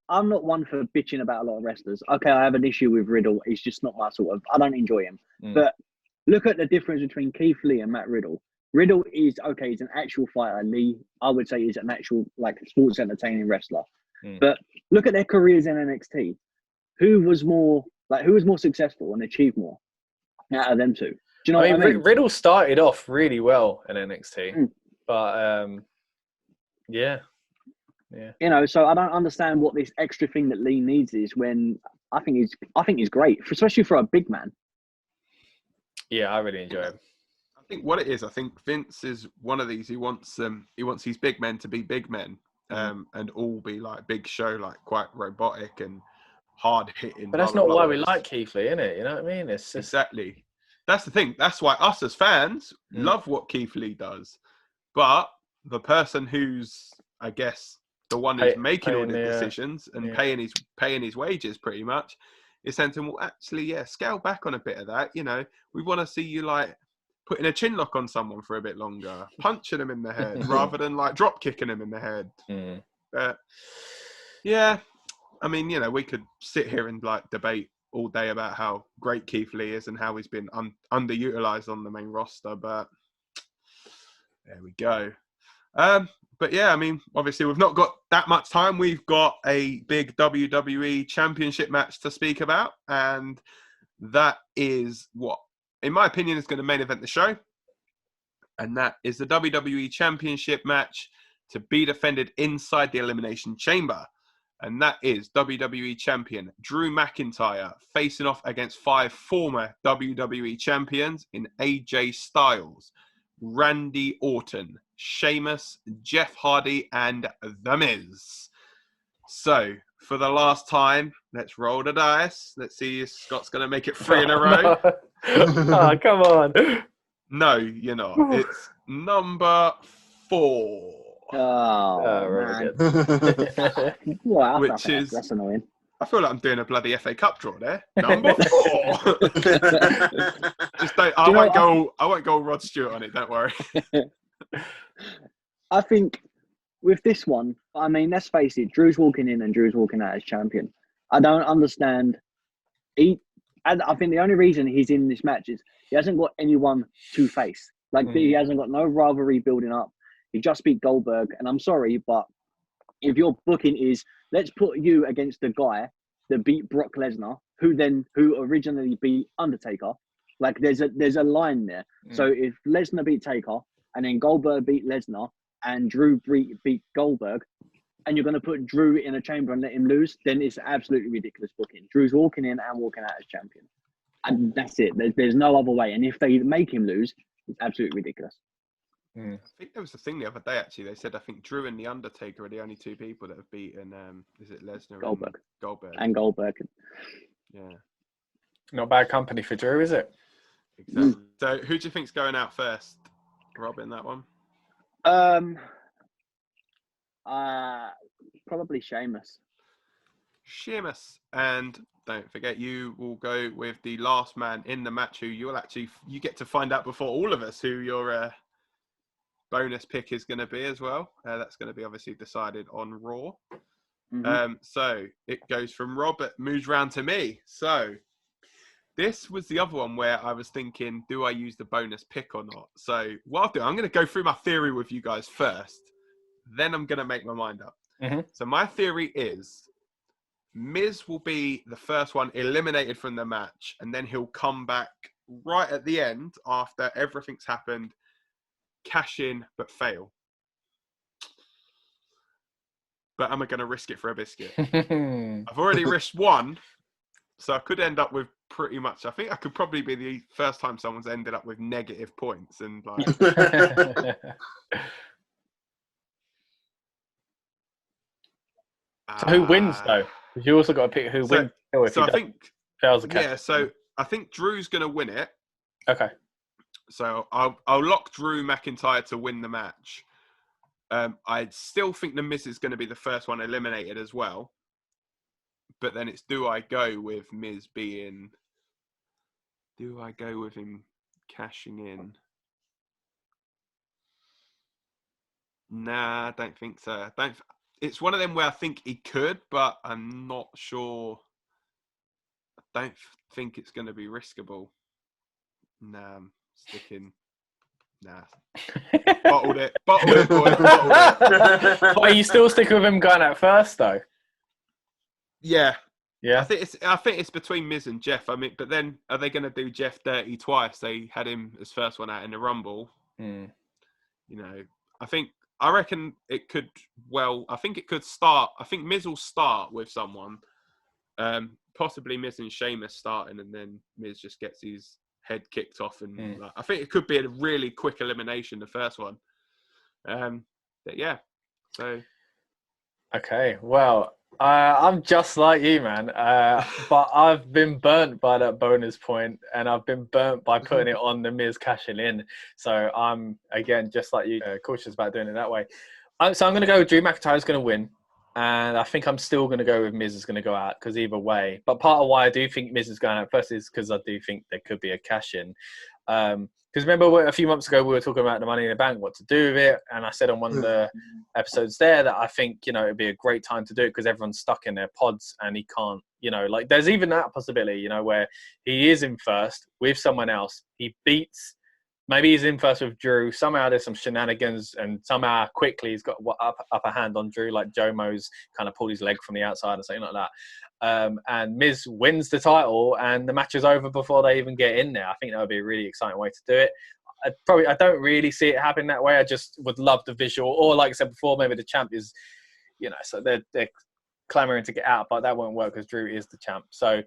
Speaker 3: I'm not one for bitching about a lot of wrestlers. Okay, I have an issue with Riddle. He's just not my sort of. I don't enjoy him. But look at the difference between Keith Lee and Matt Riddle. Riddle is okay. He's an actual fighter. Lee, I would say, is an actual like sports entertaining wrestler. But look at their careers in NXT. Who was more successful and achieved more out of them two? Do you know what I mean?
Speaker 2: Riddle started off really well in NXT, but yeah.
Speaker 3: You know, so I don't understand what this extra thing that Lee needs is when I think he's great, especially for a big man.
Speaker 2: Yeah, I really enjoy him.
Speaker 1: I think what it is, I think Vince is one of these. He wants these big men to be big men, and all be like big show, like quite robotic and hard hitting.
Speaker 2: But that's not why we like Keith Lee, innit? You know what I mean? It's just...
Speaker 1: Exactly. That's the thing. That's why us as fans love what Keith Lee does. But the person who's, I guess, the one who's making all the decisions and paying his wages pretty much is saying to him, well, actually, scale back on a bit of that. You know, we want to see you like putting a chin lock on someone for a bit longer, punching them in the head rather than like drop kicking them in the head. But yeah, I mean, you know, we could sit here and like debate all day about how great Keith Lee is and how he's been underutilized on the main roster, but there we go. But yeah, I mean, obviously we've not got that much time. We've got a big WWE Championship match to speak about, and that is what, in my opinion, is going to main event the show, and that is the WWE Championship match to be defended inside the Elimination Chamber. And that is WWE Champion Drew McIntyre facing off against 5 former WWE Champions in AJ Styles, Randy Orton, Sheamus, Jeff Hardy, and The Miz. So, for the last time, let's roll the dice. Let's see if Scott's going to make it 3 in a row.
Speaker 2: Oh, come on.
Speaker 1: No, you're not. It's number 4.
Speaker 3: Oh,
Speaker 2: really
Speaker 3: good. Wow, that's annoying.
Speaker 1: I feel like I'm doing a bloody FA Cup draw there. Number 4. Just don't. I won't go Rod Stewart on it. Don't worry.
Speaker 3: I think with this one, I mean, let's face it. Drew's walking in and Drew's walking out as champion. I don't understand. I think the only reason he's in this match is he hasn't got anyone to face. Like he hasn't got no rivalry building up. He just beat Goldberg, and I'm sorry, but if your booking is, let's put you against the guy that beat Brock Lesnar, who originally beat Undertaker, like there's a line there. So if Lesnar beat Taker, and then Goldberg beat Lesnar, and Drew beat Goldberg, and you're going to put Drew in a chamber and let him lose, then it's absolutely ridiculous booking. Drew's walking in and walking out as champion. And that's it. There's no other way. And if they make him lose, it's absolutely ridiculous.
Speaker 1: I think there was a thing the other day, actually. They said, I think Drew and The Undertaker are the only 2 people that have beaten, is it Lesnar and Goldberg? Yeah.
Speaker 2: Not bad company for Drew, is it?
Speaker 1: Exactly. So who do you think's going out first, Rob, in that one?
Speaker 3: Probably Sheamus.
Speaker 1: And don't forget, you will go with the last man in the match who you get to find out before all of us who your bonus pick is going to be as well. That's going to be obviously decided on Raw. So it goes from Robert, moves round to me. So this was the other one where I was thinking, do I use the bonus pick or not? So what I'll do, I'm going to go through my theory with you guys first. Then I'm going to make my mind up. So my theory is Miz will be the first one eliminated from the match, and then he'll come back right at the end after everything's happened, cash in but fail. But am I going to risk it for a biscuit? I've already risked one, so I could end up with pretty much, I think I could probably be the first time someone's ended up with negative points, and like
Speaker 2: So who wins though? Because you also got to pick who wins. If
Speaker 1: So
Speaker 2: he
Speaker 1: I think
Speaker 2: fails the cash.
Speaker 1: yeah. So I think Drew's going to win it.
Speaker 2: Okay.
Speaker 1: So I'll lock Drew McIntyre to win the match. I still think the Miz is going to be the first one eliminated as well. But then it's do I go with Miz being? Do I go with him cashing in? Nah, I don't think so. It's one of them where I think he could, but I'm not sure. I don't think it's going to be riskable. Nah, I'm sticking. Nah. Bottled it, boys. Bottled it.
Speaker 2: But are you still sticking with him going out first, though?
Speaker 1: Yeah.
Speaker 2: Yeah.
Speaker 1: I think it's between Miz and Jeff. I mean, but then are they going to do Jeff dirty twice? They had him as first one out in the Rumble.
Speaker 2: Mm.
Speaker 1: You know, I reckon it could. Well, I think it could start. I think Miz will start with someone. Possibly Miz and Sheamus starting, and then Miz just gets his head kicked off, and I think it could be a really quick elimination, the first one. But yeah, so
Speaker 2: okay. Well, I'm just like you, man. But I've been burnt by that bonus point, and I've been burnt by putting it on the Miz cashing in. So I'm again just like you, cautious about doing it that way. So I'm going to go with Drew McIntyre is going to win. And I think I'm still going to go with Miz is going to go out because either way. But part of why I do think Miz is going out first is because I do think there could be a cash-in. Because remember a few months ago we were talking about the Money in the Bank, what to do with it. And I said on one of the episodes there that I think, it'd be a great time to do it because everyone's stuck in their pods and he can't, there's even that possibility, where he is in first with someone else. He beats... Maybe he's in first with Drew. Somehow there's some shenanigans, and somehow quickly he's got upper hand on Drew, like Jomo's kind of pulled his leg from the outside or something like that. And Miz wins the title, and the match is over before they even get in there. I think that would be a really exciting way to do it. I don't really see it happening that way. I just would love the visual, or like I said before, maybe the champ is, so they're clamoring to get out, but that won't work because Drew is the champ. So.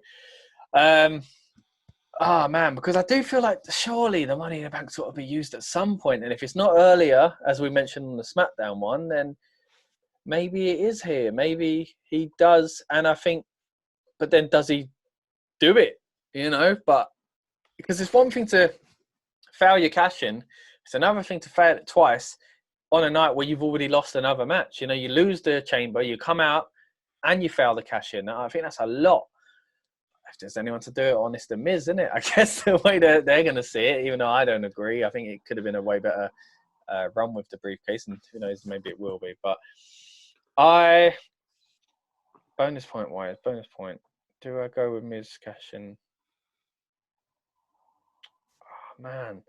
Speaker 2: Oh, man, because I do feel like surely the Money in the Bank sort of be used at some point. And if it's not earlier, as we mentioned on the SmackDown one, then maybe it is here. Maybe he does. And I think, but then does he do it? But because it's one thing to fail your cash in. It's another thing to fail it twice on a night where you've already lost another match. You lose the chamber, you come out and you fail the cash in. I think that's a lot. If there's anyone to do it on, it's the Miz, isn't it? I guess the way they're going to see it, even though I don't agree. I think it could have been a way better run with the briefcase, and who knows, maybe it will be. But bonus point wise, do I go with Miz cashing? Oh, man.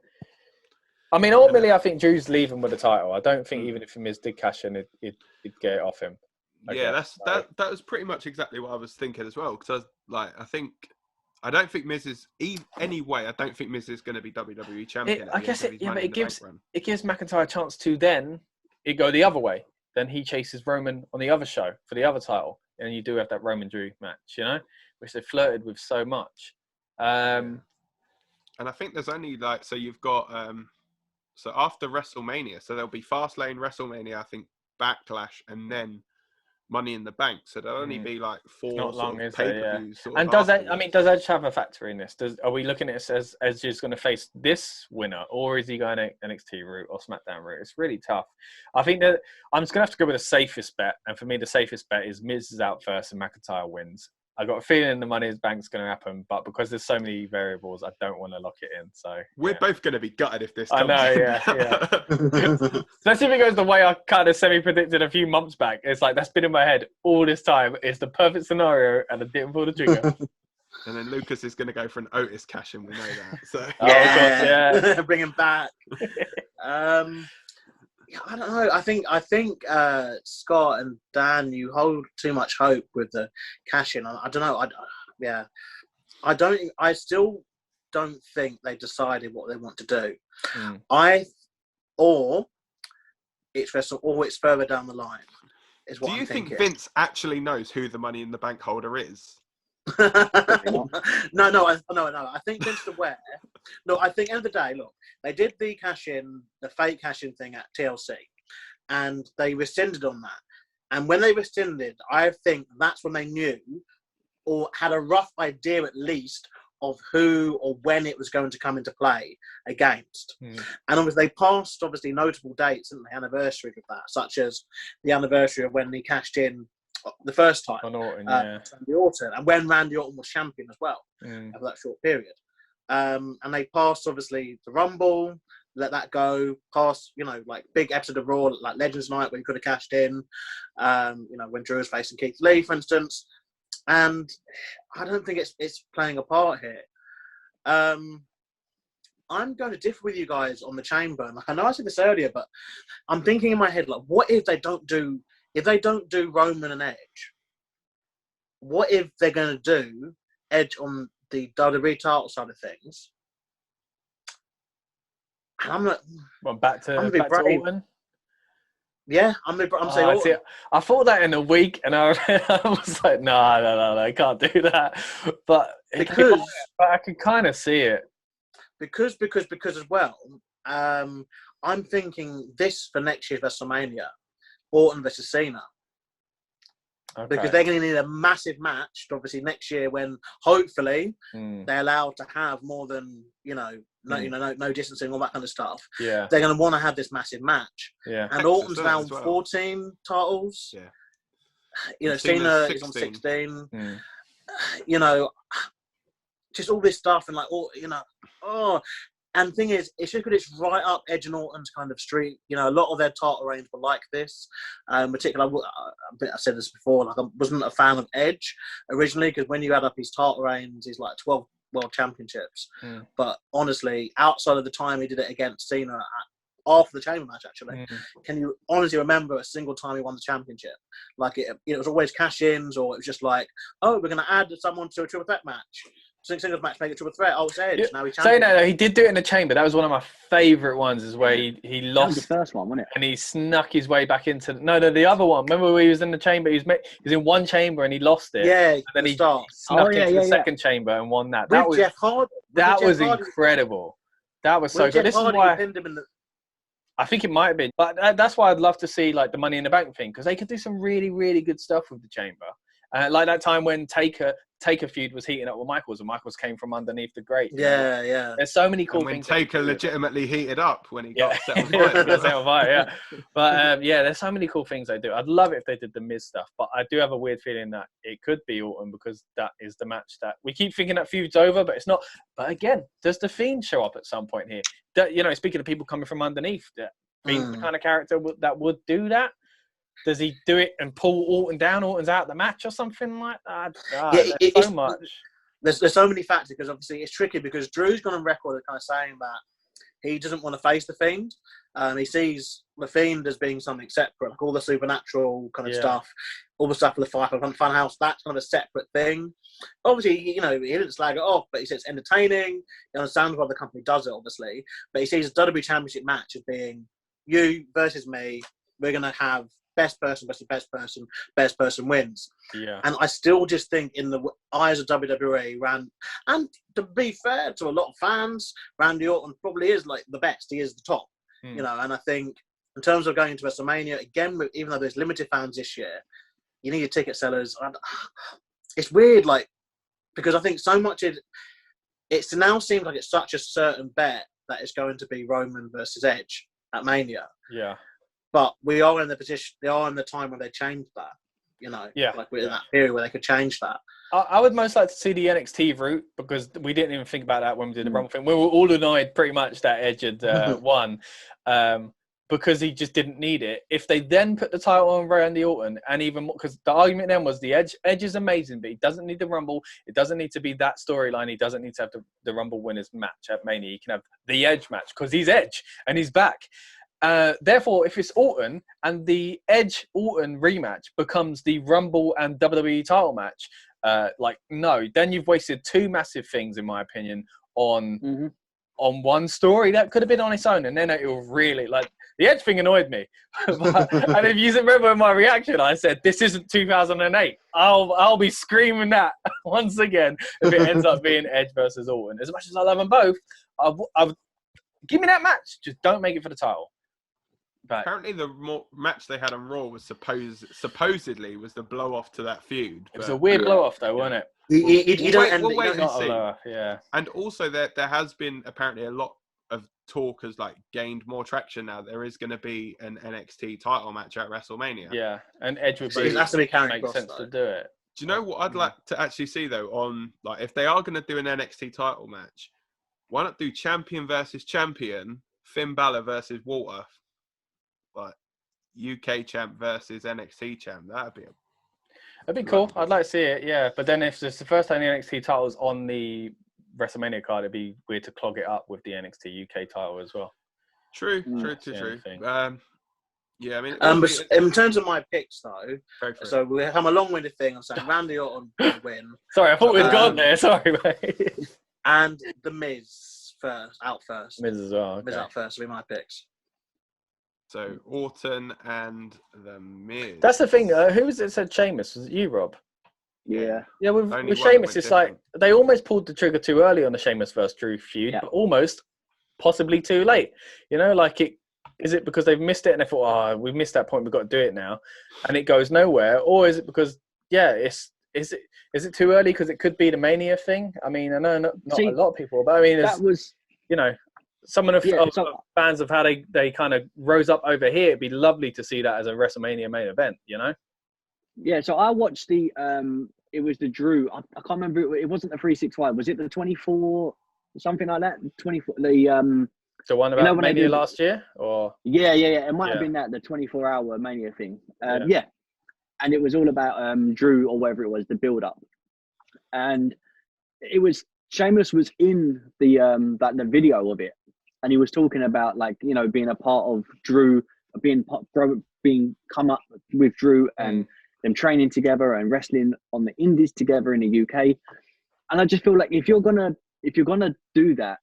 Speaker 2: I mean, ultimately, I think Drew's leaving with the title. I don't think even if Miz did cash in, it'd get it off him.
Speaker 1: Yeah, that was pretty much exactly what I was thinking as well. Because I don't think Miz is anyway. I don't think Miz is going to be WWE champion.
Speaker 2: I guess but it gives McIntyre a chance to then it go the other way. Then he chases Roman on the other show for the other title, and you do have that Roman Drew match, which they flirted with so much.
Speaker 1: And I think there's only so you've got so after WrestleMania, so there'll be Fastlane, WrestleMania, I think Backlash, and then Money in the Bank, so there'll only be 4
Speaker 2: not long,
Speaker 1: sort of pay-per-views.
Speaker 2: Yeah. And does Edge have a factor in this? Are we looking at it as Edge is going to face this winner, or is he going to NXT route or SmackDown route? It's really tough. I think that I'm just going to have to go with the safest bet, and for me, the safest bet is Miz is out first and McIntyre wins. I got a feeling the Money in the Bank's going to happen, but because there's so many variables, I don't want to lock it in. So
Speaker 1: we're both going to be gutted if this comes.
Speaker 2: I know, yeah. Especially if it goes the way I kind of semi-predicted a few months back. It's like that's been in my head all this time. It's the perfect scenario, and I didn't pull the trigger.
Speaker 1: And then Lucas is going to go for an Otis cash, and we know that. So
Speaker 2: yeah.
Speaker 4: Bring him back. I don't know. I think Scott and Dan, you hold too much hope with the cash in. I don't know. I still don't think they decided what they want to do. Or it's further down the line. Is what
Speaker 1: do you
Speaker 4: I'm
Speaker 1: think
Speaker 4: thinking.
Speaker 1: Vince actually knows who the Money in the Bank holder is?
Speaker 4: No. I think Vince aware. No, I think at the end of the day, look, they did the fake cash in thing at TLC, and they rescinded on that. And when they rescinded, I think that's when they knew, or had a rough idea at least, of who or when it was going to come into play against. And obviously they passed notable dates and the anniversary of that, such as the anniversary of when he cashed in the first time
Speaker 2: on Orton,
Speaker 4: Randy Orton, and when Randy Orton was champion as well for that short period. And they passed obviously the Rumble, let that go, past, you know, like big episode of Raw, like Legends Night when he could have cashed in, you know, when Drew was facing Keith Lee, for instance. And I don't think it's playing a part here. I'm going to differ with you guys on the Chamber. And I know I said this earlier, but I'm thinking in my head, like, what if they don't do Roman and Edge? What if they're going to do Edge on the WWE title side of things? And I'm not.
Speaker 2: Well, back to Orton.
Speaker 4: Yeah, I'm saying Orton.
Speaker 2: I thought that in a week, and I was like, no, I can't do that. But I can kind of see it. Because
Speaker 4: as well, I'm thinking this for next year's WrestleMania, Orton versus Cena. Okay. Because they're going to need a massive match, obviously, next year when hopefully they're allowed to have more than, no distancing, all that kind of stuff.
Speaker 2: Yeah.
Speaker 4: They're going to want to have this massive match.
Speaker 2: Yeah.
Speaker 4: And Orton's now 14 titles.
Speaker 1: Yeah.
Speaker 4: You know, Cena is on 16. Just all this stuff and and the thing is, it's just because it's right up Edge and Orton's kind of street. You know, a lot of their title reigns were like this. Particularly, I think I said this before, like I wasn't a fan of Edge originally because when you add up his title reigns, he's like 12 world championships. But honestly, outside of the time he did it against Cena after the Chamber match, actually, can you honestly remember a single time he won the championship? Like it was always cash-ins, or it was just like, oh, we're going to add someone to a triple threat match. Singles match, make it triple threat. Oh, it's Edge. Now he's champion.
Speaker 2: So no, he did do it in the Chamber. That was one of my favourite ones. Is where he lost
Speaker 3: the first one, wasn't it?
Speaker 2: And he snuck his way back into the other one. Remember when he was in the Chamber? He was in one chamber and he lost it.
Speaker 4: Yeah,
Speaker 2: and then he snuck into the second chamber and won that. That was
Speaker 4: Jeff Hardy.
Speaker 2: That was incredible. That was so good. This is why I think it might have been, but that's why I'd love to see like the Money in the Bank thing, because they could do some really, really good stuff with the Chamber. Like that time when Taker feud was heating up with Michaels, and Michaels came from underneath the grate.
Speaker 4: Yeah, yeah.
Speaker 2: There's so many cool
Speaker 1: and when
Speaker 2: things.
Speaker 1: When Taker legitimately heated up when he got set on
Speaker 2: fire. Yeah. But there's so many cool things they do. I'd love it if they did the Miz stuff, but I do have a weird feeling that it could be Orton because that is the match that we keep thinking that feud's over, but it's not. But again, does the Fiend show up at some point here? Speaking of people coming from underneath, Fiend's the kind of character that would do that. Does he do it and pull Orton down? Orton's out the match or something like that? There's so much.
Speaker 4: There's so many factors because obviously it's tricky because Drew's gone on record kind of saying that he doesn't want to face the Fiend. He sees the Fiend as being something separate, like all the supernatural kind of stuff, all the stuff with the Firefly Funhouse. That's kind of a separate thing. Obviously, he didn't slag it off, but he says it's entertaining. He understands why the company does it, obviously. But he sees the WWE Championship match as being you versus me. We're going to have best person versus best person wins.
Speaker 2: Yeah.
Speaker 4: And I still just think in the eyes of WWE, and to be fair to a lot of fans, Randy Orton probably is like the best. He is the top, and I think in terms of going into WrestleMania, again, even though there's limited fans this year, you need your ticket sellers. It's weird, like, because I think so much it now seems like it's such a certain bet that it's going to be Roman versus Edge at Mania.
Speaker 2: Yeah.
Speaker 4: But we are in the position. They are in the time when they changed that. Like we're in that period where they could change that.
Speaker 2: I would most like to see the NXT route because we didn't even think about that when we did the Rumble thing. We were all annoyed pretty much that Edge had won because he just didn't need it. If they then put the title on Randy Orton, and even more, because the argument then was the Edge is amazing, but he doesn't need the Rumble. It doesn't need to be that storyline. He doesn't need to have the Rumble winners match at Mania. He can have the Edge match because he's Edge and he's back. Therefore, if it's Orton and the Edge-Orton rematch becomes the Rumble and WWE title match, then you've wasted two massive things, in my opinion, on one story that could have been on its own. And then it will really, like, the Edge thing annoyed me. And if you remember my reaction, I said, this isn't 2008. I'll be screaming that once again if it ends up being Edge versus Orton. As much as I love them both, I would give me that match. Just don't make it for the title. Back.
Speaker 1: Apparently, the match they had on Raw was supposedly was the blow off to that feud.
Speaker 2: It was a weird blow off, though, wasn't it?
Speaker 4: You don't end
Speaker 1: we'll wait
Speaker 4: it.
Speaker 1: and see.
Speaker 2: Yeah.
Speaker 1: And also, there has been apparently a lot of talk has like gained more traction now. There is going to be an NXT title match at WrestleMania.
Speaker 2: Yeah, and Edge would
Speaker 4: It has to be carried
Speaker 2: make
Speaker 4: across,
Speaker 2: sense
Speaker 4: though.
Speaker 2: to do it.
Speaker 1: Do you know what I'd like to actually see though? On like, if they are going to do an NXT title match, why not do champion versus champion, Finn Balor versus Walter, like UK champ versus NXT champ? That'd
Speaker 2: Be cool. I'd like to see it. Yeah, but then if it's the first time the NXT title's on the WrestleMania card, it'd be weird to clog it up with the NXT UK title as well.
Speaker 1: True. Yeah, I mean,
Speaker 4: but in terms of my picks, though, so
Speaker 1: it.
Speaker 4: we have a long-winded thing. I'm saying Randy Orton will win.
Speaker 2: Sorry, I thought we'd gone there. Sorry, mate.
Speaker 4: And The Miz out first.
Speaker 2: Miz as well. Okay.
Speaker 4: Miz out first will be my picks.
Speaker 1: So Orton and The Miz.
Speaker 2: That's the thing. Who was it said Sheamus? Was it you, Rob?
Speaker 3: Yeah.
Speaker 2: Yeah, with
Speaker 1: Only
Speaker 2: Sheamus,
Speaker 1: one
Speaker 2: it's like they almost pulled the trigger too early on the Sheamus versus Drew feud, but almost possibly too late. You know, like it. Is it because they've missed it and they thought, oh, we've missed that point, we've got to do it now, and it goes nowhere? Or is it because, is it too early because it could be the Mania thing? I mean, I know not a lot of people, but I mean,
Speaker 3: that was,
Speaker 2: you know, some of the fans of how they kind of rose up over here. It'd be lovely to see that as a WrestleMania main event, you know?
Speaker 3: Yeah, so I watched it was the Drew, I can't remember, it wasn't the 365, was it the 24, something like that? 24,
Speaker 2: the one about Mania last year? Or
Speaker 3: Yeah. It might have been the 24-hour Mania thing. Yeah. And it was all about Drew or whatever it was, the build-up. And it was, Sheamus was in the video of it. And he was talking about, like, you know, being a part of Drew, being come up with Drew and them training together and wrestling on the indies together in the UK. And I just feel like if you're gonna do that,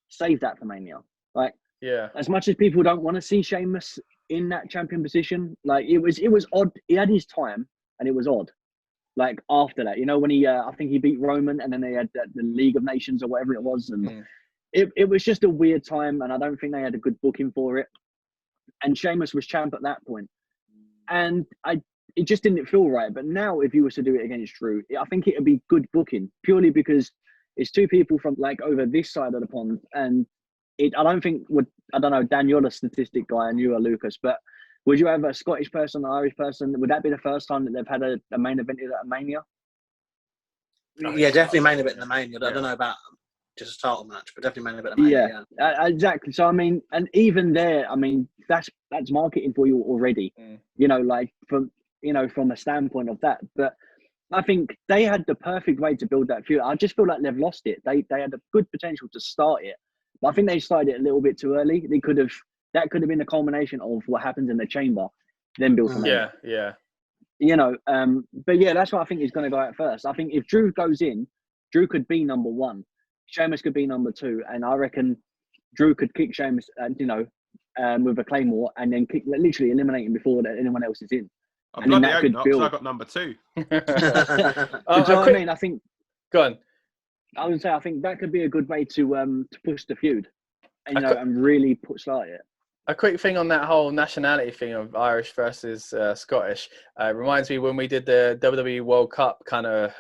Speaker 3: save that for Mania. Like, as much as people don't want to see Sheamus in that champion position, like it was odd. He had his time, and it was odd. Like after that, you know, when he, I think he beat Roman, and then they had the League of Nations or whatever it was, and it was just a weird time, and I don't think they had a good booking for it. And Sheamus was champ at that point, and it just didn't feel right. But now, if you were to do it against Drew, I think it would be good booking purely because it's two people from like over this side of the pond, and I don't think I don't know, Dan, you're the statistic guy and you are Lucas, but would you have a Scottish person, an Irish person? Would that be the first time that they've had a main event at a Mania?
Speaker 4: Yeah, definitely main event in the Mania. I don't know about just a title match, but definitely main event in the Mania.
Speaker 3: Yeah, exactly. So, I mean, and even there, I mean, that's marketing for you already, you know, like from a standpoint of that. But I think they had the perfect way to build that feud. I just feel like they've lost it. They had a good potential to start it. But I think they started it a little bit too early. That could have been the culmination of what happens in the chamber, then built from there.
Speaker 2: Yeah.
Speaker 3: You know, but yeah, that's what I think is going to go out first. I think if Drew goes in, Drew could be number one, Sheamus could be number two, and I reckon Drew could kick Sheamus, with a Claymore, and then literally eliminate him before anyone else is in.
Speaker 1: I'm bloody hoping not, because I got number two.
Speaker 3: Do you know what I mean? I think.
Speaker 2: Go on.
Speaker 3: I would say I think that could be a good way to push the feud, and and really start it.
Speaker 2: A quick thing on that whole nationality thing of Irish versus Scottish reminds me when we did the WWE World Cup kind of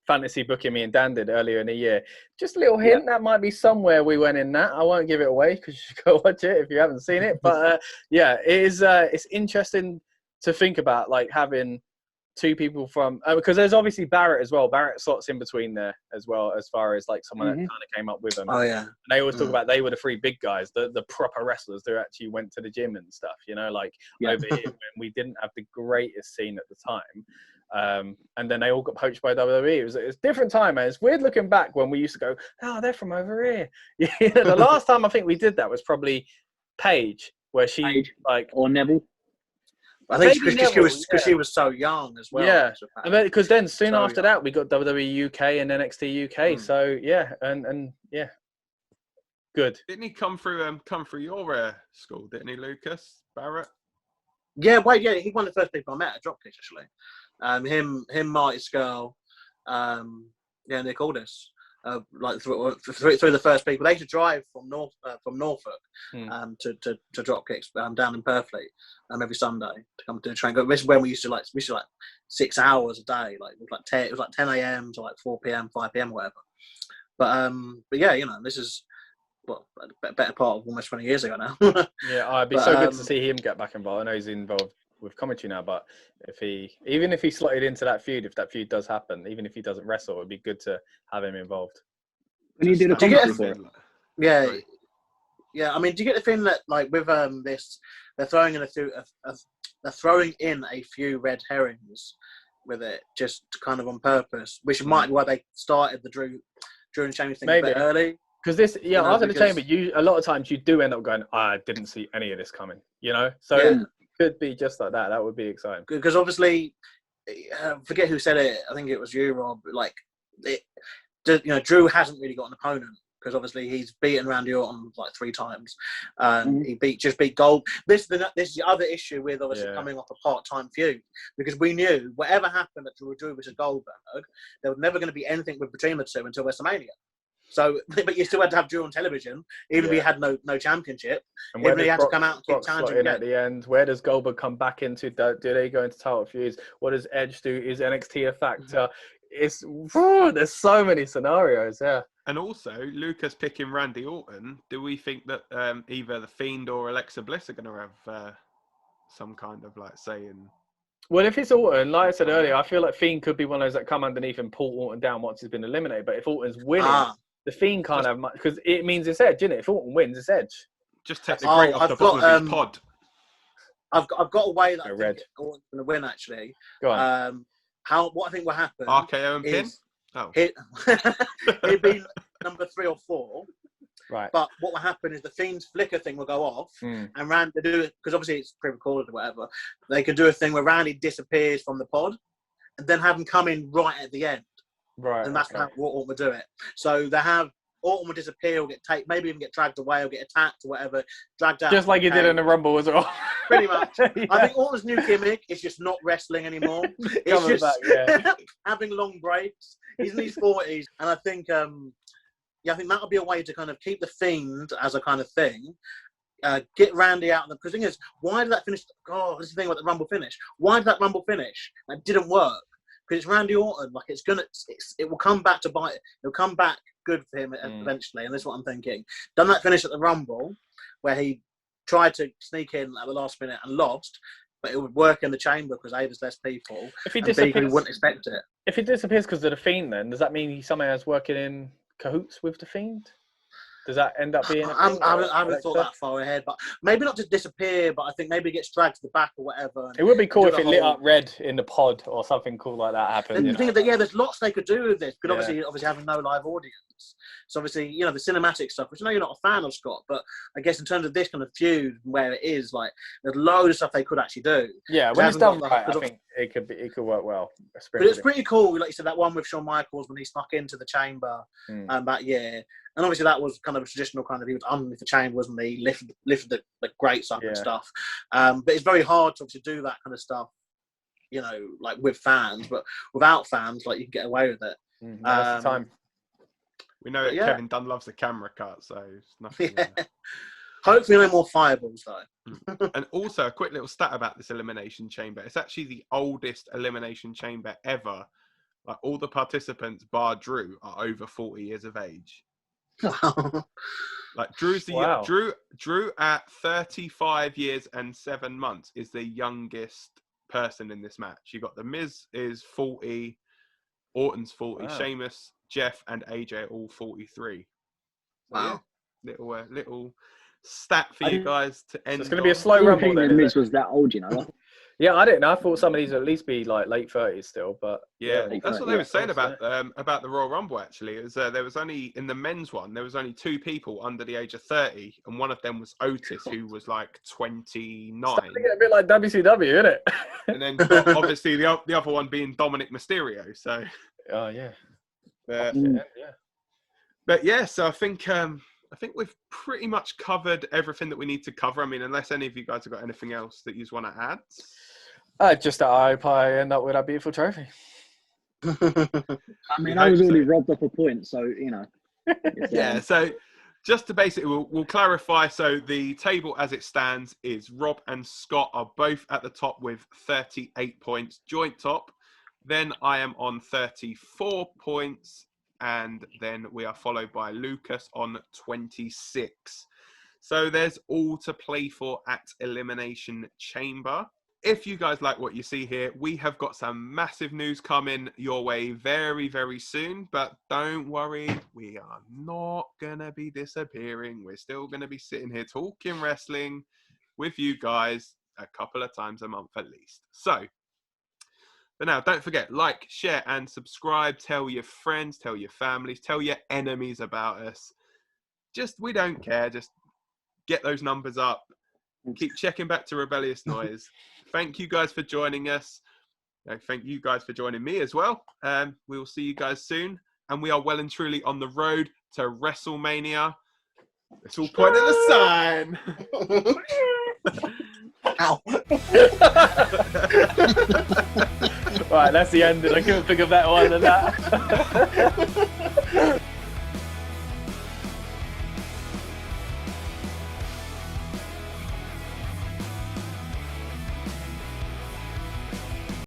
Speaker 2: fantasy booking me and Dan did earlier in the year. Just a little hint that might be somewhere we went in that. I won't give it away because you should go watch it if you haven't seen it. But it is it's interesting to think about, like having two people from because there's obviously Barrett as well. Barrett slots in between there as well, as far as like someone that kind of came up with them.
Speaker 4: Oh yeah.
Speaker 2: And they always talk about they were the three big guys, the proper wrestlers that actually went to the gym and stuff. You know, like over here when we didn't have the greatest scene at the time. And then they all got poached by WWE. It was a different time, man. It's weird looking back when we used to go, oh, they're from over here. Yeah, the last time I think we did that was probably Paige, where she
Speaker 3: or Neville.
Speaker 4: I think because she was so young as well.
Speaker 2: Yeah, because then soon after that we got WWE UK and NXT UK. So yeah, and yeah, good.
Speaker 1: Didn't he come through your school? Didn't he, Lucas Barrett?
Speaker 4: Yeah, he one of the first people I met at Dropkick actually. Him, Marty Skrull, Nick Aldis. like through the first people. They used to drive from Norfolk to drop kicks down in Purfleet every Sunday to come to the train. This is when we used to like 6 hours a day. Like it was like 10 a.m. to like 4 p.m., 5 p.m., whatever. But yeah, you know, this is a better part of almost 20 years ago now.
Speaker 2: Yeah, it'd be so good to see him get back involved. I know he's involved with commentary now, but even if he slotted into that feud, if that feud does happen, even if he doesn't wrestle, it'd be good to have him involved.
Speaker 3: When you do the commentary for it.
Speaker 4: Yeah. I mean, do you get the feeling that like with this, they're throwing in a few red herrings with it, just kind of on purpose, which might be why they started the Drew and Sheamus thing a bit early.
Speaker 2: Because this, after the Chamber, a lot of times you do end up going, I didn't see any of this coming, you know? So it could be just like that. That would be exciting.
Speaker 4: Because obviously, forget who said it. I think it was you, Rob. Like, Drew hasn't really got an opponent because obviously he's beaten Randy Orton like 3 times. He just beat Gold. This is the other issue with obviously coming off a part-time feud, because we knew whatever happened at Drew versus Goldberg, there was never going to be anything between the two until WrestleMania. So, but you still had to have Drew on television, even if he had no championship.
Speaker 2: And
Speaker 4: even if he had to come out and keep challenging
Speaker 2: at the end. Where does Goldberg come back into? Do they go into title feuds? What does Edge do? Is NXT a factor? There's so many scenarios,
Speaker 1: And also, Lucas picking Randy Orton. Do we think that either The Fiend or Alexa Bliss are going to have some kind of like saying?
Speaker 2: Well, if it's Orton, like I said earlier, I feel like Fiend could be one of those that come underneath and pull Orton down once he's been eliminated. But if Orton's winning, the Fiend can't have much, because it means it's Edge, isn't it? If Orton wins, it's Edge.
Speaker 1: Just take the great off the bottom of his pod.
Speaker 4: I've got a way that I think Orton's going to win, actually.
Speaker 2: Go on.
Speaker 4: What I think will happen
Speaker 1: RKO and pin?
Speaker 4: He'd be number 3 or 4.
Speaker 2: Right.
Speaker 4: But what will happen is the Fiend's flicker thing will go off, and Randy do it, because obviously it's pre-recorded or whatever. They can do a thing where Randy disappears from the pod, and then have him come in right at the end.
Speaker 2: Right.
Speaker 4: And that's how Orton would do it. So they have Orton will disappear, or maybe even get dragged away, or get attacked or whatever, dragged out.
Speaker 2: Just like he did in the Rumble as well.
Speaker 4: Pretty much. I think Orton's new gimmick is just not wrestling anymore. It's just having long breaks. He's in his 40s, and I think I think that'll be a way to kind of keep the Fiend as a kind of thing. Get Randy out of them. Because the thing is, why did that finish? Oh, this is the thing about the Rumble finish. Why did that Rumble finish? That didn't work. Because it's Randy Orton. Like it will come back to bite. It'll come back good for him eventually. And this is what I'm thinking. Done that finish at the Rumble, where he tried to sneak in at the last minute and lost, but it would work in the Chamber because there's less people.
Speaker 2: If he disappears,
Speaker 4: he wouldn't expect it.
Speaker 2: If he disappears because of the Fiend, then does that mean he somehow is working in cahoots with the Fiend? Does that end up being?
Speaker 4: I haven't thought that far ahead, but maybe not just disappear, but I think maybe it gets dragged to the back or whatever.
Speaker 2: It would be cool if it lit up red in the pod or something cool like that happened.
Speaker 4: The thing is that there's lots they could do with this, but obviously having no live audience. So obviously, the cinematic stuff, which I know you're not a fan of, Scott, but I guess in terms of this kind of feud where it is, like there's loads of stuff they could actually do.
Speaker 2: Yeah, when it's done right, I think it could work well.
Speaker 4: But it's pretty cool, like you said, that one with Shawn Michaels when he snuck into the Chamber that year. And obviously that was kind of a traditional kind of, he was underneath the chamber, wasn't he? Lifted the grates up and stuff. But it's very hard to obviously do that kind of stuff, like with fans. But without fans, like you can get away with it.
Speaker 2: That's the time.
Speaker 1: We know that Kevin Dunn loves the camera cut, so it's nothing.
Speaker 4: Hopefully no more fireballs though.
Speaker 1: And also a quick little stat about this Elimination Chamber. It's actually the oldest Elimination Chamber ever. Like all the participants bar Drew are over 40 years of age. Like Drew at 35 years and 7 months is the youngest person in this match. You got the Miz is 40, Orton's 40, Sheamus, Jeff, and AJ are all 43. So,
Speaker 4: wow,
Speaker 1: little stat for you guys to end.
Speaker 2: It's going to be a slow rumble.
Speaker 3: The Miz was that old,
Speaker 2: Yeah, I didn't know. I thought some of these would at least be like late 30s still, but
Speaker 1: that's what they were saying about the Royal Rumble. Actually, is there was only in the men's one there was only 2 people under the age of 30, and one of them was Otis, who was like 29.
Speaker 2: Starting to get a bit like WCW, isn't it?
Speaker 1: And then obviously the other one being Dominic Mysterio. So but yeah, so I think we've pretty much covered everything that we need to cover. I mean, unless any of you guys have got anything else that you want to add.
Speaker 2: Just that I hope I end up with that beautiful trophy.
Speaker 3: I mean, I was already robbed off a point, so you know.
Speaker 1: Yeah. So just to basically, we'll clarify. So the table as it stands is Rob and Scott are both at the top with 38 points, joint top. Then I am on 34 points, and then we are followed by Lucas on 26. So there's all to play for at Elimination Chamber. If you guys like what you see here, we have got some massive news coming your way very, very soon. But don't worry, we are not going to be disappearing. We're still going to be sitting here talking wrestling with you guys a couple of times a month at least. So, but now don't forget, like, share and subscribe. Tell your friends, tell your families, tell your enemies about us. We don't care. Just get those numbers up. Keep checking back to Rebellious Noise. Thank you guys for joining us. Thank you guys for joining me as well. We will see you guys soon. And we are well and truly on the road to WrestleMania. Let's all point at the sign.
Speaker 4: Ow.
Speaker 2: Right, that's the ending. I couldn't think of better one than that.